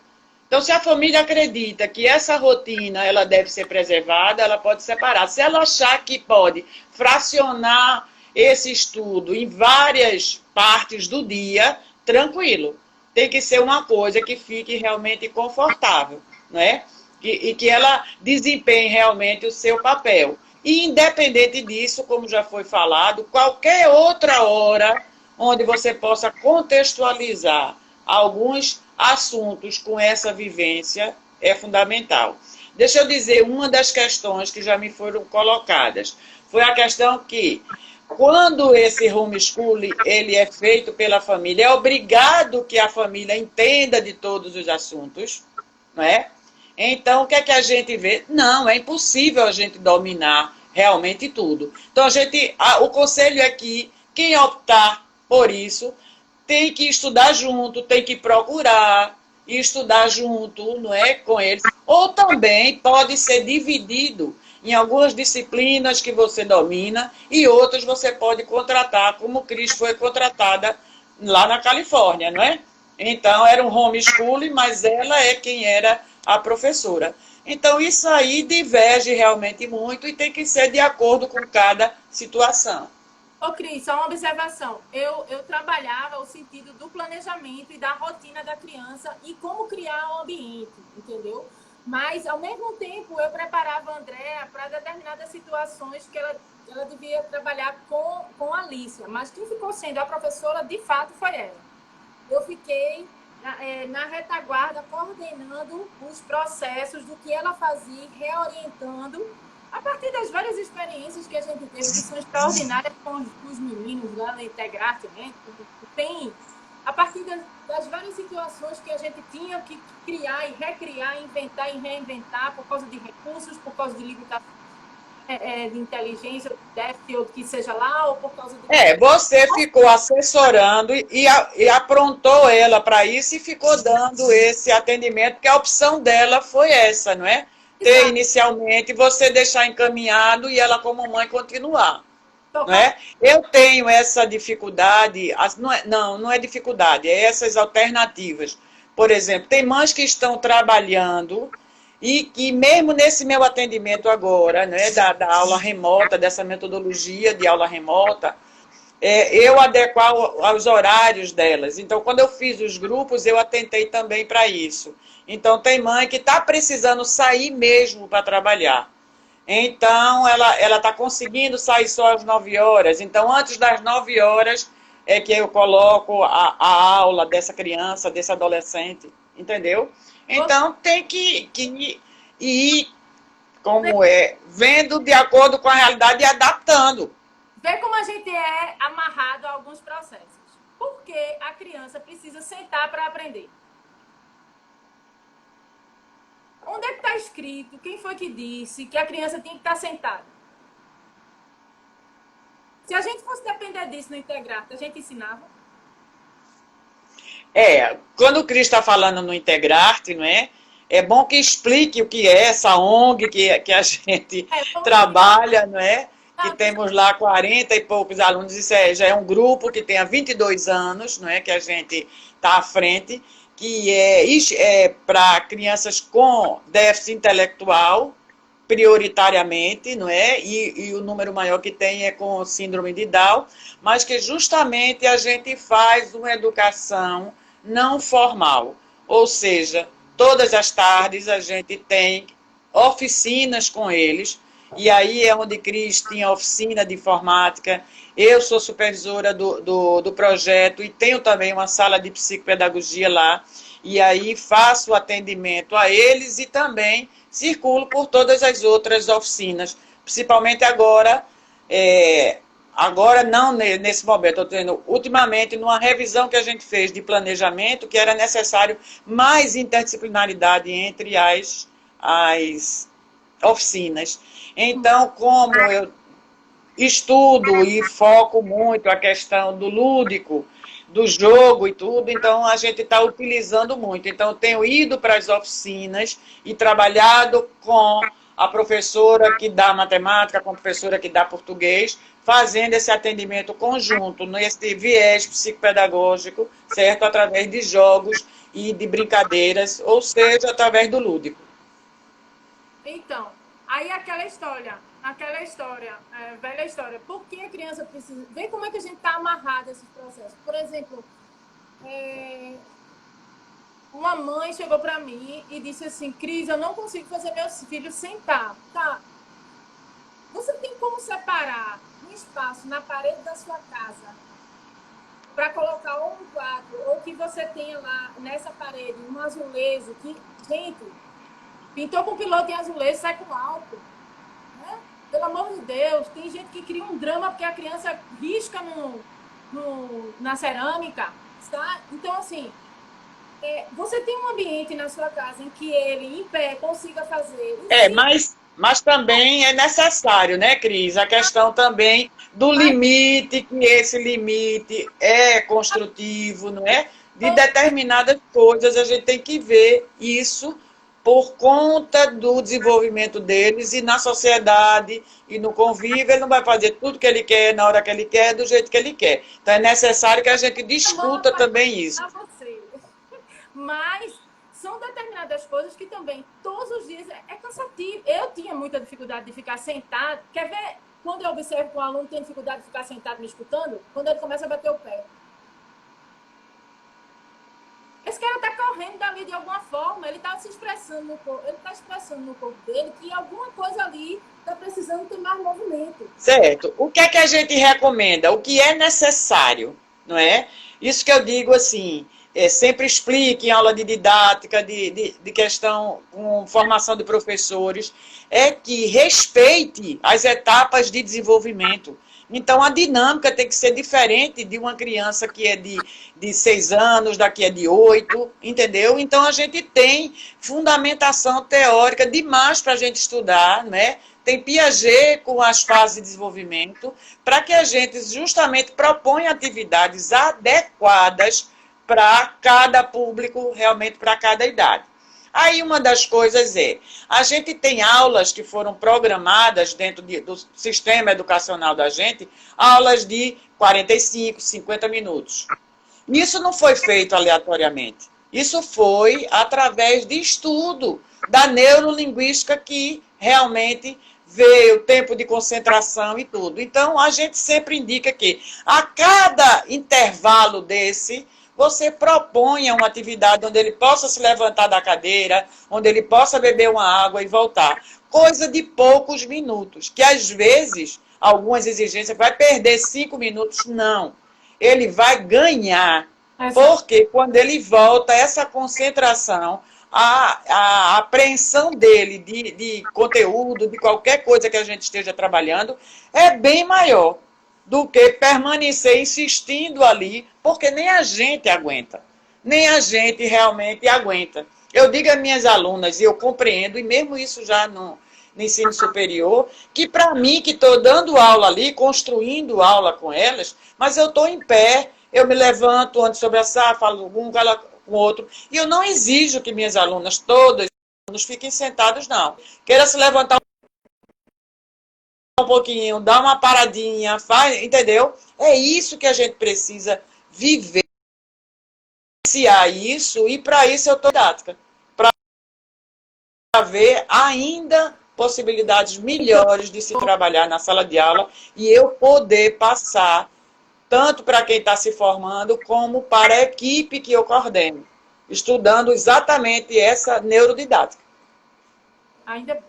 [SPEAKER 2] Então, se a família acredita que essa rotina ela deve ser preservada, ela pode separar. Se ela achar que pode fracionar esse estudo em várias partes do dia, tranquilo. Tem que ser uma coisa que fique realmente confortável, né? E que ela desempenhe realmente o seu papel. E, independente disso, como já foi falado, qualquer outra hora onde você possa contextualizar alguns assuntos com essa vivência é fundamental. Deixa eu dizer, uma das questões que já me foram colocadas foi a questão que, quando esse homeschooling ele é feito pela família, é obrigado que a família entenda de todos os assuntos, não é? Então, o que é que a gente vê? Não, é impossível a gente dominar realmente tudo. Então, o conselho é que quem optar por isso tem que estudar junto, tem que procurar e estudar junto, não é, com eles. Ou também pode ser dividido em algumas disciplinas que você domina e outras você pode contratar, como Cris foi contratada lá na Califórnia, não é? Então, era um homeschooling, mas ela é quem era a professora. Então, isso aí diverge realmente muito e tem que ser de acordo com cada situação.
[SPEAKER 1] Ô, Cris, só uma observação. Eu trabalhava o sentido do planejamento e da rotina da criança e como criar o ambiente, entendeu? Mas, ao mesmo tempo, eu preparava a Andréa para determinadas situações que ela devia trabalhar com a Alicia. Mas quem ficou sendo a professora, de fato, foi ela. Eu fiquei na retaguarda, coordenando os processos do que ela fazia, reorientando, a partir das várias experiências que a gente teve, que são extraordinárias com os meninos lá na Integrarte, né? Tem, a partir das várias situações que a gente tinha que criar e recriar, inventar e reinventar, por causa de recursos, por causa de limitações de inteligência, déficit, ou que seja lá, ou por causa de...
[SPEAKER 2] Você ficou assessorando e aprontou ela para isso e ficou dando esse atendimento, porque a opção dela foi essa, não é? Ter inicialmente, você deixar encaminhado e ela como mãe continuar. Não é? Eu tenho essa dificuldade, não é dificuldade, é essas alternativas. Por exemplo, tem mães que estão trabalhando e que mesmo nesse meu atendimento agora, né, da aula remota, dessa metodologia de aula remota, eu adequar aos horários delas. Então, quando eu fiz os grupos, eu atentei também para isso. Então, tem mãe que está precisando sair mesmo para trabalhar. Então, ela está conseguindo sair só às 9 horas. Então, antes das 9 horas é que eu coloco a aula dessa criança, desse adolescente, entendeu? Então, tem que ir, como vendo de acordo com a realidade e adaptando.
[SPEAKER 1] Vê como a gente é amarrado a alguns processos. Por que a criança precisa sentar para aprender? Onde é que está escrito? Quem foi que disse que a criança tem que estar sentada? Se a gente fosse depender disso no Integrar, a gente ensinava?
[SPEAKER 2] Quando o Cris está falando no Integrarte, não é? É bom que explique o que é essa ONG que a gente trabalha, não é? Que temos lá 40 e poucos alunos, isso já é um grupo que tem há 22 anos, não é? Que a gente está à frente, que é para crianças com déficit intelectual, prioritariamente, não é? E o número maior que tem é com síndrome de Down, mas que justamente a gente faz uma educação não formal, ou seja, todas as tardes a gente tem oficinas com eles, e aí é onde Cris tinha oficina de informática, eu sou supervisora do projeto e tenho também uma sala de psicopedagogia lá, e aí faço atendimento a eles e também circulo por todas as outras oficinas, principalmente agora, agora não nesse momento, estou tendo ultimamente numa revisão que a gente fez de planejamento, que era necessário mais interdisciplinaridade entre as oficinas. Então, como eu estudo e foco muito a questão do lúdico, do jogo e tudo, então a gente está utilizando muito. Então, eu tenho ido para as oficinas e trabalhado com a professora que dá matemática, com a professora que dá português, fazendo esse atendimento conjunto, nesse viés psicopedagógico, certo? Através de jogos e de brincadeiras, ou seja, através do lúdico.
[SPEAKER 1] Então, aí aquela história, velha história, por que a criança precisa... Vê como é que a gente está amarrado a esses processos. Por exemplo, uma mãe chegou para mim e disse assim, Cris, eu não consigo fazer meus filhos sentar. Tá, você tem como separar um espaço na parede da sua casa para colocar ou um quadro, ou que você tenha lá nessa parede um azulejo que, gente, pintou com piloto em azulejo, sai com álcool. Né? Pelo amor de Deus, tem gente que cria um drama porque a criança risca na cerâmica. Tá? Então, assim, você tem um ambiente na sua casa em que ele, em pé, consiga fazer...
[SPEAKER 2] Mas também é necessário, né, Cris? A questão também do limite, que esse limite é construtivo, não é? De determinadas coisas, a gente tem que ver isso por conta do desenvolvimento deles e na sociedade e no convívio, ele não vai fazer tudo que ele quer, na hora que ele quer, do jeito que ele quer. Então é necessário que a gente discuta também isso.
[SPEAKER 1] Mas são determinadas coisas que também, todos os dias, é cansativo. Eu tinha muita dificuldade de ficar sentado. Quer ver quando eu observo que um aluno tem dificuldade de ficar sentado me escutando? Quando ele começa a bater o pé. Esse cara está correndo dali de alguma forma, ele está se expressando no corpo, ele está expressando no corpo dele que alguma coisa ali está precisando ter mais movimento.
[SPEAKER 2] Certo. O que é que a gente recomenda? O que é necessário, não é? Isso que eu digo assim, sempre explique em aula de didática, de questão com formação de professores, é que respeite as etapas de desenvolvimento. Então, a dinâmica tem que ser diferente de uma criança que é de 6 anos, daqui é de 8, entendeu? Então, a gente tem fundamentação teórica demais para a gente estudar, né? Tem Piaget com as fases de desenvolvimento, para que a gente justamente proponha atividades adequadas para cada público, realmente para cada idade. Aí uma das coisas a gente tem aulas que foram programadas dentro do sistema educacional da gente, aulas de 45, 50 minutos. Isso não foi feito aleatoriamente. Isso foi através de estudo da neurolinguística que realmente vê o tempo de concentração e tudo. Então, a gente sempre indica que a cada intervalo desse, você proponha uma atividade onde ele possa se levantar da cadeira, onde ele possa beber uma água e voltar. Coisa de poucos minutos, que às vezes, algumas exigências, vai perder 5 minutos, não. Ele vai ganhar, porque quando ele volta, essa concentração, a apreensão dele de conteúdo, de qualquer coisa que a gente esteja trabalhando, é bem maior. do que permanecer insistindo ali, porque nem a gente aguenta, nem a gente realmente aguenta. Eu digo às minhas alunas, e eu compreendo, e mesmo isso já no ensino superior, que para mim, que estou dando aula ali, construindo aula com elas, mas eu estou em pé, eu me levanto, ando sobre a sala, falo um, falo com o outro, e eu não exijo que minhas alunas todas fiquem sentadas, não. Queira se levantar um pouquinho, dar uma paradinha, faz, entendeu? É isso que a gente precisa viver isso, e para isso eu estou didática. Para ver ainda possibilidades melhores de se trabalhar na sala de aula e eu poder passar tanto para quem está se formando como para a equipe que eu coordeno, estudando exatamente essa neurodidática.
[SPEAKER 1] Ainda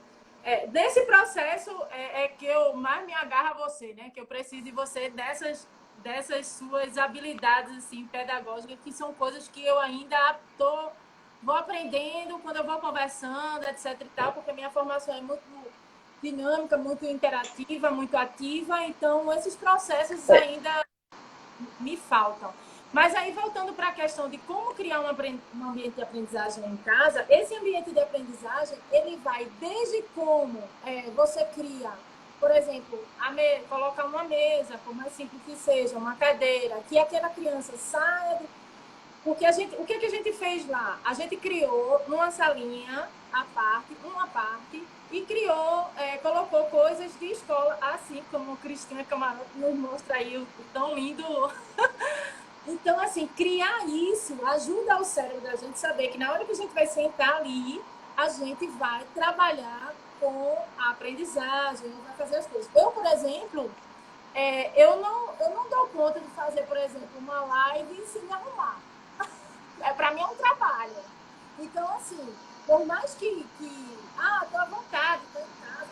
[SPEAKER 1] nesse processo que eu mais me agarro a você, né? Que eu preciso de você dessas suas habilidades assim, pedagógicas, que são coisas que eu ainda vou aprendendo quando eu vou conversando, etc. e tal, porque a minha formação é muito dinâmica, muito interativa, muito ativa, então esses processos ainda me faltam. Mas aí, voltando para a questão de como criar um ambiente de aprendizagem em casa, esse ambiente de aprendizagem, ele vai desde como você cria, por exemplo, colocar uma mesa, por mais simples que seja, uma cadeira, que aquela criança saia... Porque o que a gente fez lá? A gente criou numa salinha uma parte, e colocou coisas de escola, assim como a Cristina Camarão nos mostra aí o tão lindo... Então, assim, criar isso ajuda o cérebro da gente saber que na hora que a gente vai sentar ali, a gente vai trabalhar com a aprendizagem, vai fazer as coisas. Eu, por exemplo, eu não dou conta de fazer, por exemplo, uma live sem me arrumar. Para mim é um trabalho. Então, assim, por mais que tô à vontade, estou em casa,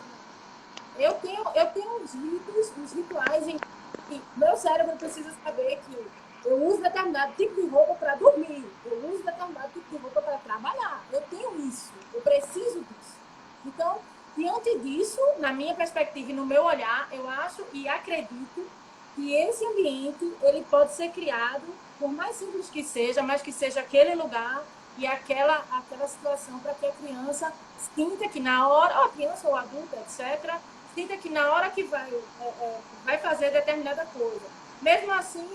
[SPEAKER 1] eu tenho uns rituais em que meu cérebro precisa saber que eu uso determinado tipo de roupa para dormir. Eu uso determinado tipo de roupa para trabalhar. Eu tenho isso. Eu preciso disso. Então, diante disso, na minha perspectiva e no meu olhar, eu acho e acredito que esse ambiente ele pode ser criado, por mais simples que seja, mas que seja aquele lugar e aquela situação para que a criança sinta que na hora, ou a criança ou a adulta, etc., sinta que na hora que vai fazer determinada coisa. Mesmo assim,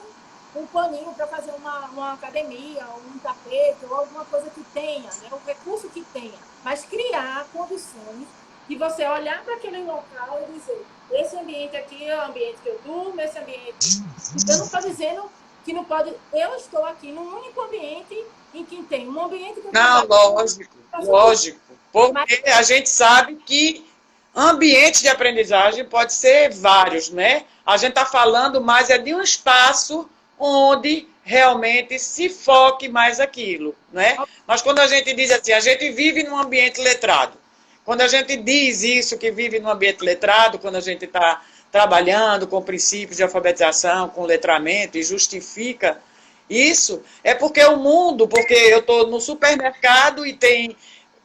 [SPEAKER 1] um paninho para fazer uma academia, ou um tapete, ou alguma coisa que tenha, né? Um recurso que tenha. Mas criar condições de você olhar para aquele local e dizer, esse ambiente aqui é o ambiente que eu durmo, esse ambiente... Eu não estou dizendo que não pode... Eu estou aqui num único ambiente em que tem um ambiente... que eu
[SPEAKER 2] não, lógico. Porque a gente sabe que ambiente de aprendizagem pode ser vários, né? A gente está falando mais de um espaço onde realmente se foque mais aquilo, né? Mas quando a gente diz assim, a gente vive num ambiente letrado. Quando a gente diz isso, que vive num ambiente letrado, quando a gente está trabalhando com princípios de alfabetização, com letramento, e justifica isso, é porque o mundo, porque eu estou no supermercado e tem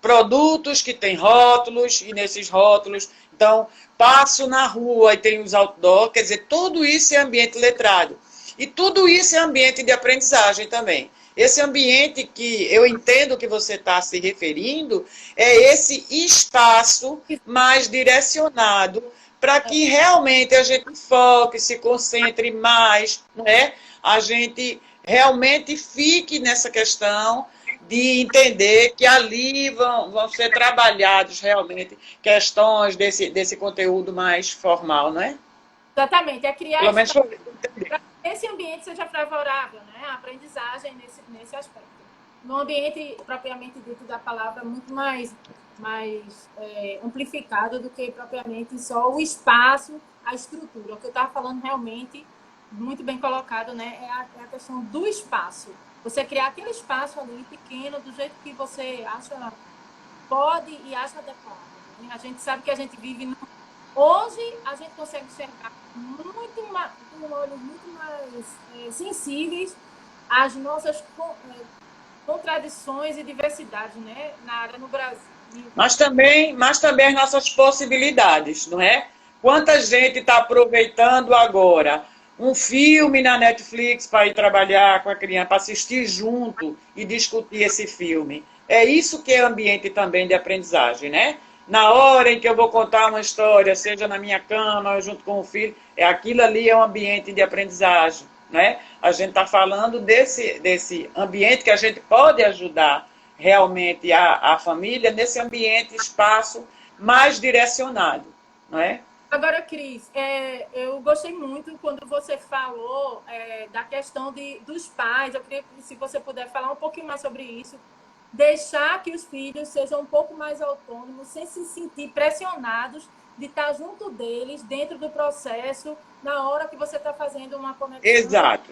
[SPEAKER 2] produtos que têm rótulos, e nesses rótulos, então, passo na rua e tem os outdoor, quer dizer, tudo isso é ambiente letrado. E tudo isso é ambiente de aprendizagem também. Esse ambiente que eu entendo que você está se referindo é esse espaço mais direcionado para que realmente a gente foque, se concentre mais, né? A gente realmente fique nessa questão de entender que ali vão ser trabalhados realmente questões desse conteúdo mais formal, não é?
[SPEAKER 1] Exatamente, é criar...
[SPEAKER 2] Pelo menos
[SPEAKER 1] esse ambiente seja favorável, né? A aprendizagem nesse aspecto. No ambiente propriamente dito da palavra, muito mais amplificado do que propriamente só o espaço, a estrutura. O que eu estava falando realmente, muito bem colocado, né? É a questão do espaço. Você criar aquele espaço ali pequeno, do jeito que você acha, pode e acha adequado. Né? A gente sabe que a gente vive... Hoje, a gente consegue enxergar com olhos muito mais sensíveis às nossas contradições e diversidades, né, na área no Brasil.
[SPEAKER 2] Mas também as nossas possibilidades, não é? Quanta gente está aproveitando agora um filme na Netflix para ir trabalhar com a criança, para assistir junto e discutir esse filme. É isso que é ambiente também de aprendizagem, né? Na hora em que eu vou contar uma história, seja na minha cama, ou junto com o filho, aquilo ali é um ambiente de aprendizagem, né? A gente está falando desse ambiente que a gente pode ajudar realmente a família nesse ambiente, espaço mais direcionado, não é?
[SPEAKER 1] Agora, Cris, eu gostei muito quando você falou da questão dos pais. Eu queria que, se você puder falar um pouquinho mais sobre isso, deixar que os filhos sejam um pouco mais autônomos, sem se sentir pressionados de estar junto deles, dentro do processo, na hora que você está fazendo uma conexão.
[SPEAKER 2] Exato.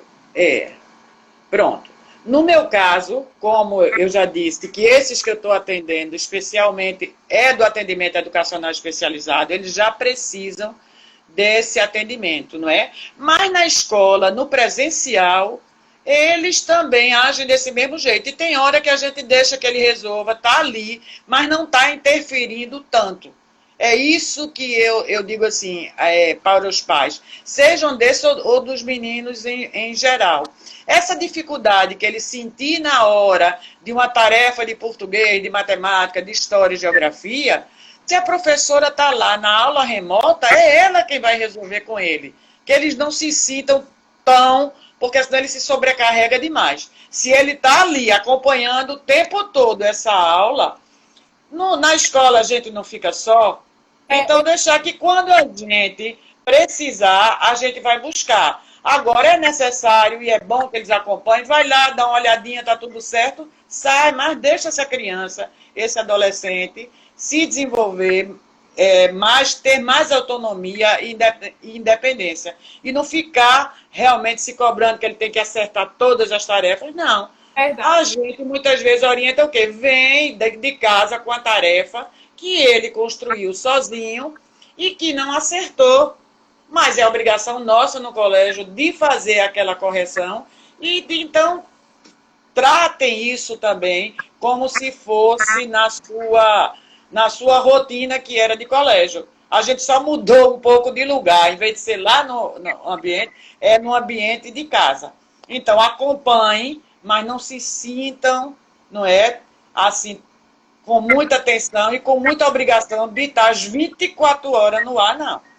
[SPEAKER 2] Pronto. No meu caso, como eu já disse, que esses que eu estou atendendo, especialmente do atendimento educacional especializado, eles já precisam desse atendimento, não é? Mas na escola, no presencial, eles também agem desse mesmo jeito. E tem hora que a gente deixa que ele resolva, está ali, mas não está interferindo tanto. É isso que eu digo assim, para os pais, sejam desse ou dos meninos em geral. Essa dificuldade que ele sentir na hora de uma tarefa de português, de matemática, de história e geografia, se a professora está lá na aula remota, é ela quem vai resolver com ele. Que eles não se sintam tão, porque senão ele se sobrecarrega demais. Se ele está ali acompanhando o tempo todo essa aula, na escola a gente não fica só, então deixar que quando a gente precisar, a gente vai buscar. Agora é necessário e é bom que eles acompanhem, vai lá, dá uma olhadinha, tá tudo certo, sai, mas deixa essa criança, esse adolescente, se desenvolver, ter mais autonomia e independência. E não ficar realmente se cobrando que ele tem que acertar todas as tarefas, não. A gente muitas vezes orienta o quê? Vem de casa com a tarefa que ele construiu sozinho e que não acertou. Mas é obrigação nossa no colégio de fazer aquela correção e então tratem isso também como se fosse na sua rotina que era de colégio. A gente só mudou um pouco de lugar, em vez de ser lá no ambiente, é no ambiente de casa. Então acompanhem, mas não se sintam, não é, assim, com muita atenção e com muita obrigação de estar às 24 horas no ar, não.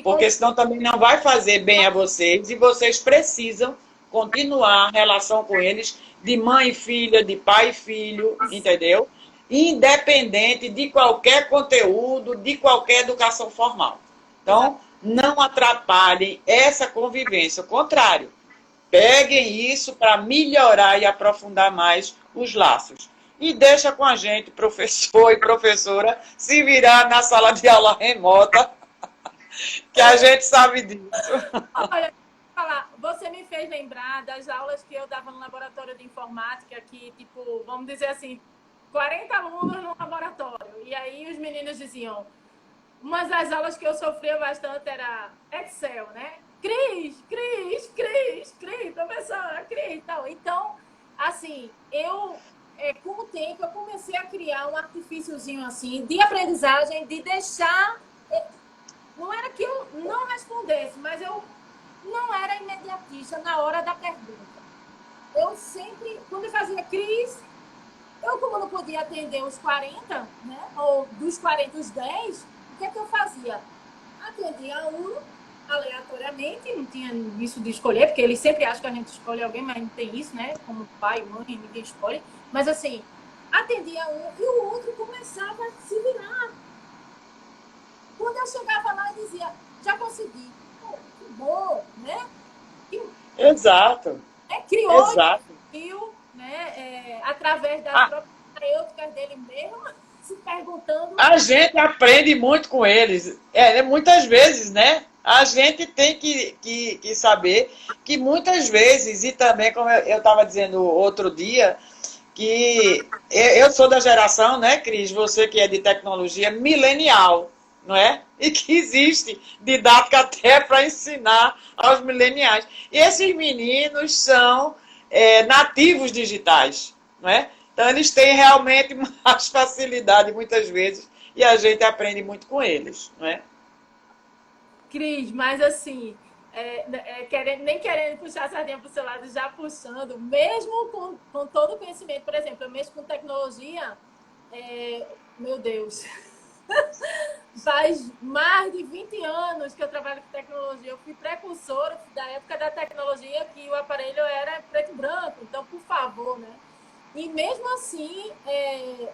[SPEAKER 2] Porque senão também não vai fazer bem a vocês e vocês precisam continuar a relação com eles de mãe e filha, de pai e filho, entendeu? Independente de qualquer conteúdo, de qualquer educação formal. Então, não atrapalhem essa convivência, ao contrário. Peguem isso para melhorar e aprofundar mais os laços. E deixa com a gente, professor e professora, se virar na sala de aula remota, que a gente sabe disso.
[SPEAKER 1] Olha, você me fez lembrar das aulas que eu dava no laboratório de informática, que, tipo, vamos dizer assim, 40 alunos no laboratório. E aí os meninos diziam, uma das aulas que eu sofria bastante era Excel, né? Cris, professora, Cris, e tal. Então, assim, com o tempo, eu comecei a criar um artifíciozinho assim, de aprendizagem, de deixar... Não era que eu não respondesse, mas eu não era imediatista na hora da pergunta. Eu sempre, quando eu fazia Cris, como não podia atender os 40, né? Ou dos 40, os 10, o que é que eu fazia? Atendia um aleatoriamente, não tinha isso de escolher, porque eles sempre acham que a gente escolhe alguém, mas não tem isso, né? Como pai, mãe, ninguém escolhe. Mas assim, atendia um e o outro começava a se virar. Quando eu chegava lá, eu dizia, já consegui. Pô, que bom, né?
[SPEAKER 2] Exato.
[SPEAKER 1] Criou né? Através das próprias terapêuticas dele mesmo, se perguntando...
[SPEAKER 2] A gente aprende muito com eles. Muitas vezes, né? A gente tem que saber que muitas vezes, e também, como eu estava dizendo outro dia, que eu sou da geração, né, Cris? Você que é de tecnologia, milenial, não é? E que existe didática até para ensinar aos mileniais. E esses meninos são nativos digitais, não é? Então, eles têm realmente mais facilidade, muitas vezes, e a gente aprende muito com eles, não é?
[SPEAKER 1] Cris, mas assim, nem querendo puxar a sardinha para o seu lado, já puxando, mesmo com todo o conhecimento, por exemplo, eu mexo com tecnologia, meu Deus, faz mais de 20 anos que eu trabalho com tecnologia. Eu fui precursora da época da tecnologia que o aparelho era preto e branco, então, por favor, né? E mesmo assim,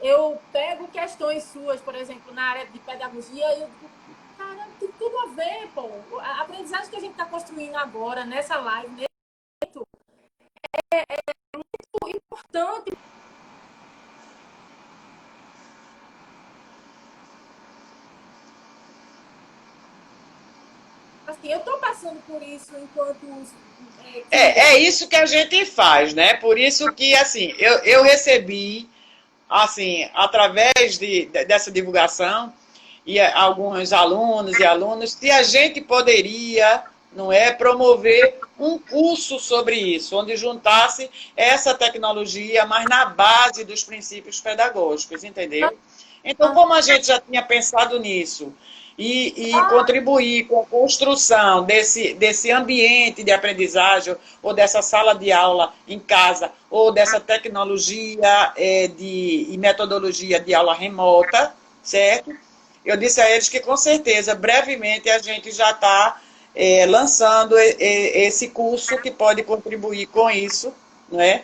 [SPEAKER 1] eu pego questões suas, por exemplo, na área de pedagogia, e eu digo, cara, tem tudo a ver, pô. A aprendizagem que a gente está construindo agora, nessa live, é muito importante. Assim, eu estou passando por isso enquanto
[SPEAKER 2] É isso que a gente faz, né? Por isso que, assim, eu recebi, assim, através dessa divulgação, e alguns alunos e alunas, se a gente poderia, não é, promover um curso sobre isso, onde juntasse essa tecnologia, mas na base dos princípios pedagógicos, entendeu? Então, como a gente já tinha pensado nisso, e contribuir com a construção desse ambiente de aprendizagem, ou dessa sala de aula em casa, ou dessa tecnologia e metodologia de aula remota, certo? Eu disse a eles que, com certeza, brevemente a gente já está lançando esse curso que pode contribuir com isso, não é?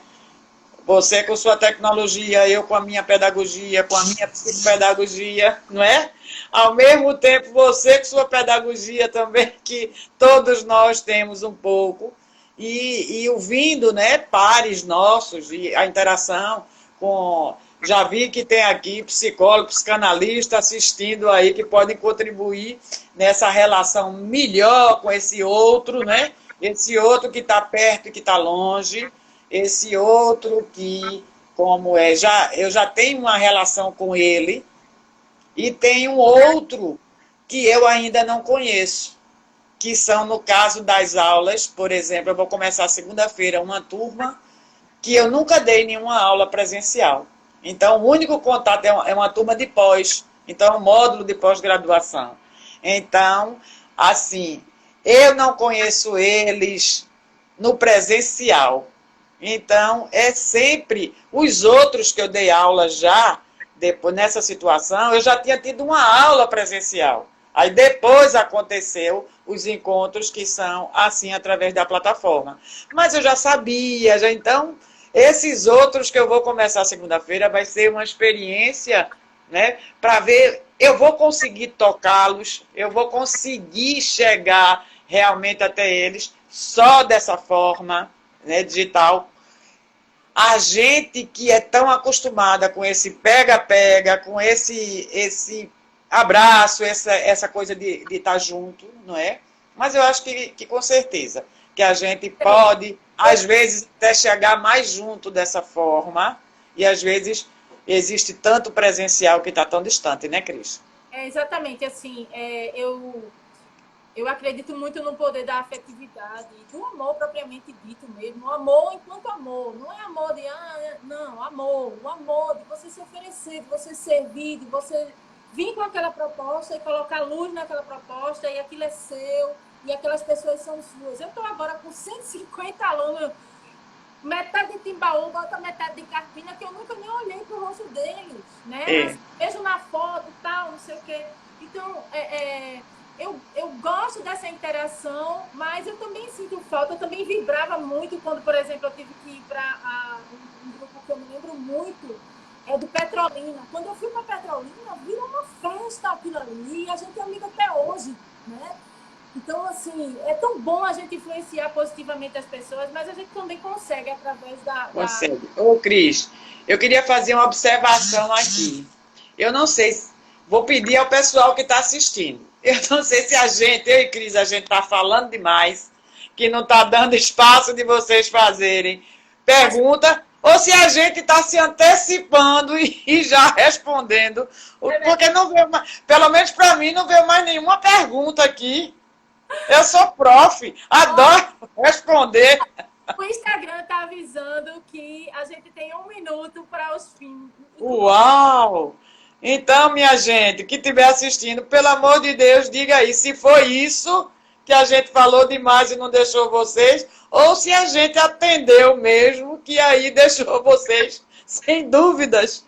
[SPEAKER 2] Você com sua tecnologia, eu com a minha pedagogia, com a minha psicopedagogia, não é? Ao mesmo tempo, você com sua pedagogia também, que todos nós temos um pouco, e ouvindo, né, pares nossos, e a interação com... Já vi que tem aqui psicólogo, psicanalista assistindo aí, que podem contribuir nessa relação melhor com esse outro, né? Esse outro que está perto e que está longe, esse outro que, como eu já tenho uma relação com ele, e tem um outro que eu ainda não conheço, que são, no caso das aulas, por exemplo, eu vou começar segunda-feira uma turma que eu nunca dei nenhuma aula presencial. Então, o único contato é uma turma de pós, então é um módulo de pós-graduação. Então, assim, eu não conheço eles no presencial. Então, é sempre os outros que eu dei aula já, depois nessa situação, eu já tinha tido uma aula presencial. Aí depois aconteceu os encontros que são assim através da plataforma. Mas eu já sabia, já então, esses outros que eu vou começar segunda-feira vai ser uma experiência, né, para ver, eu vou conseguir tocá-los, eu vou conseguir chegar realmente até eles só dessa forma, né, digital. A gente que é tão acostumada com esse pega-pega, com esse abraço, essa coisa de estar junto, não é? Mas eu acho que com certeza, que a gente pode, às vezes, até chegar mais junto dessa forma, e às vezes existe tanto presencial que está tão distante, né, Cris?
[SPEAKER 1] Exatamente, assim, eu acredito muito no poder da afetividade, do amor propriamente dito mesmo. O amor enquanto amor. Não é amor de, não, amor. O amor de você se oferecer, de você servir, de você vir com aquela proposta e colocar luz naquela proposta, e aquilo é seu, e aquelas pessoas são suas. Eu estou agora com 150 alunos, metade de Timbaúba, outra metade de Carpina, que eu nunca nem olhei para o rosto deles, né? Mas vejo na foto e tal, não sei o quê. Então, eu gosto dessa interação, mas eu também sinto falta, eu também vibrava muito quando, por exemplo, eu tive que ir para um grupo que eu me lembro muito, do Petrolina. Quando eu fui para Petrolina, virou uma festa aquilo ali, e a gente é amiga até hoje, né? Então, assim, é tão bom a gente influenciar positivamente as pessoas, mas a gente também consegue através da...
[SPEAKER 2] Consegue. Ô, Cris, eu queria fazer uma observação aqui. Eu não sei, vou pedir ao pessoal que está assistindo. Eu não sei se eu e Cris, a gente está falando demais, que não está dando espaço de vocês fazerem pergunta, ou se a gente está se antecipando e já respondendo, porque não veio mais, pelo menos para mim, não veio mais nenhuma pergunta aqui. Eu sou prof, adoro responder.
[SPEAKER 1] O Instagram está avisando que a gente tem 1 minuto para os fins.
[SPEAKER 2] Uau! Então, minha gente, que estiver assistindo, pelo amor de Deus, diga aí se foi isso que a gente falou demais e não deixou vocês, ou se a gente atendeu mesmo, que aí deixou vocês sem dúvidas.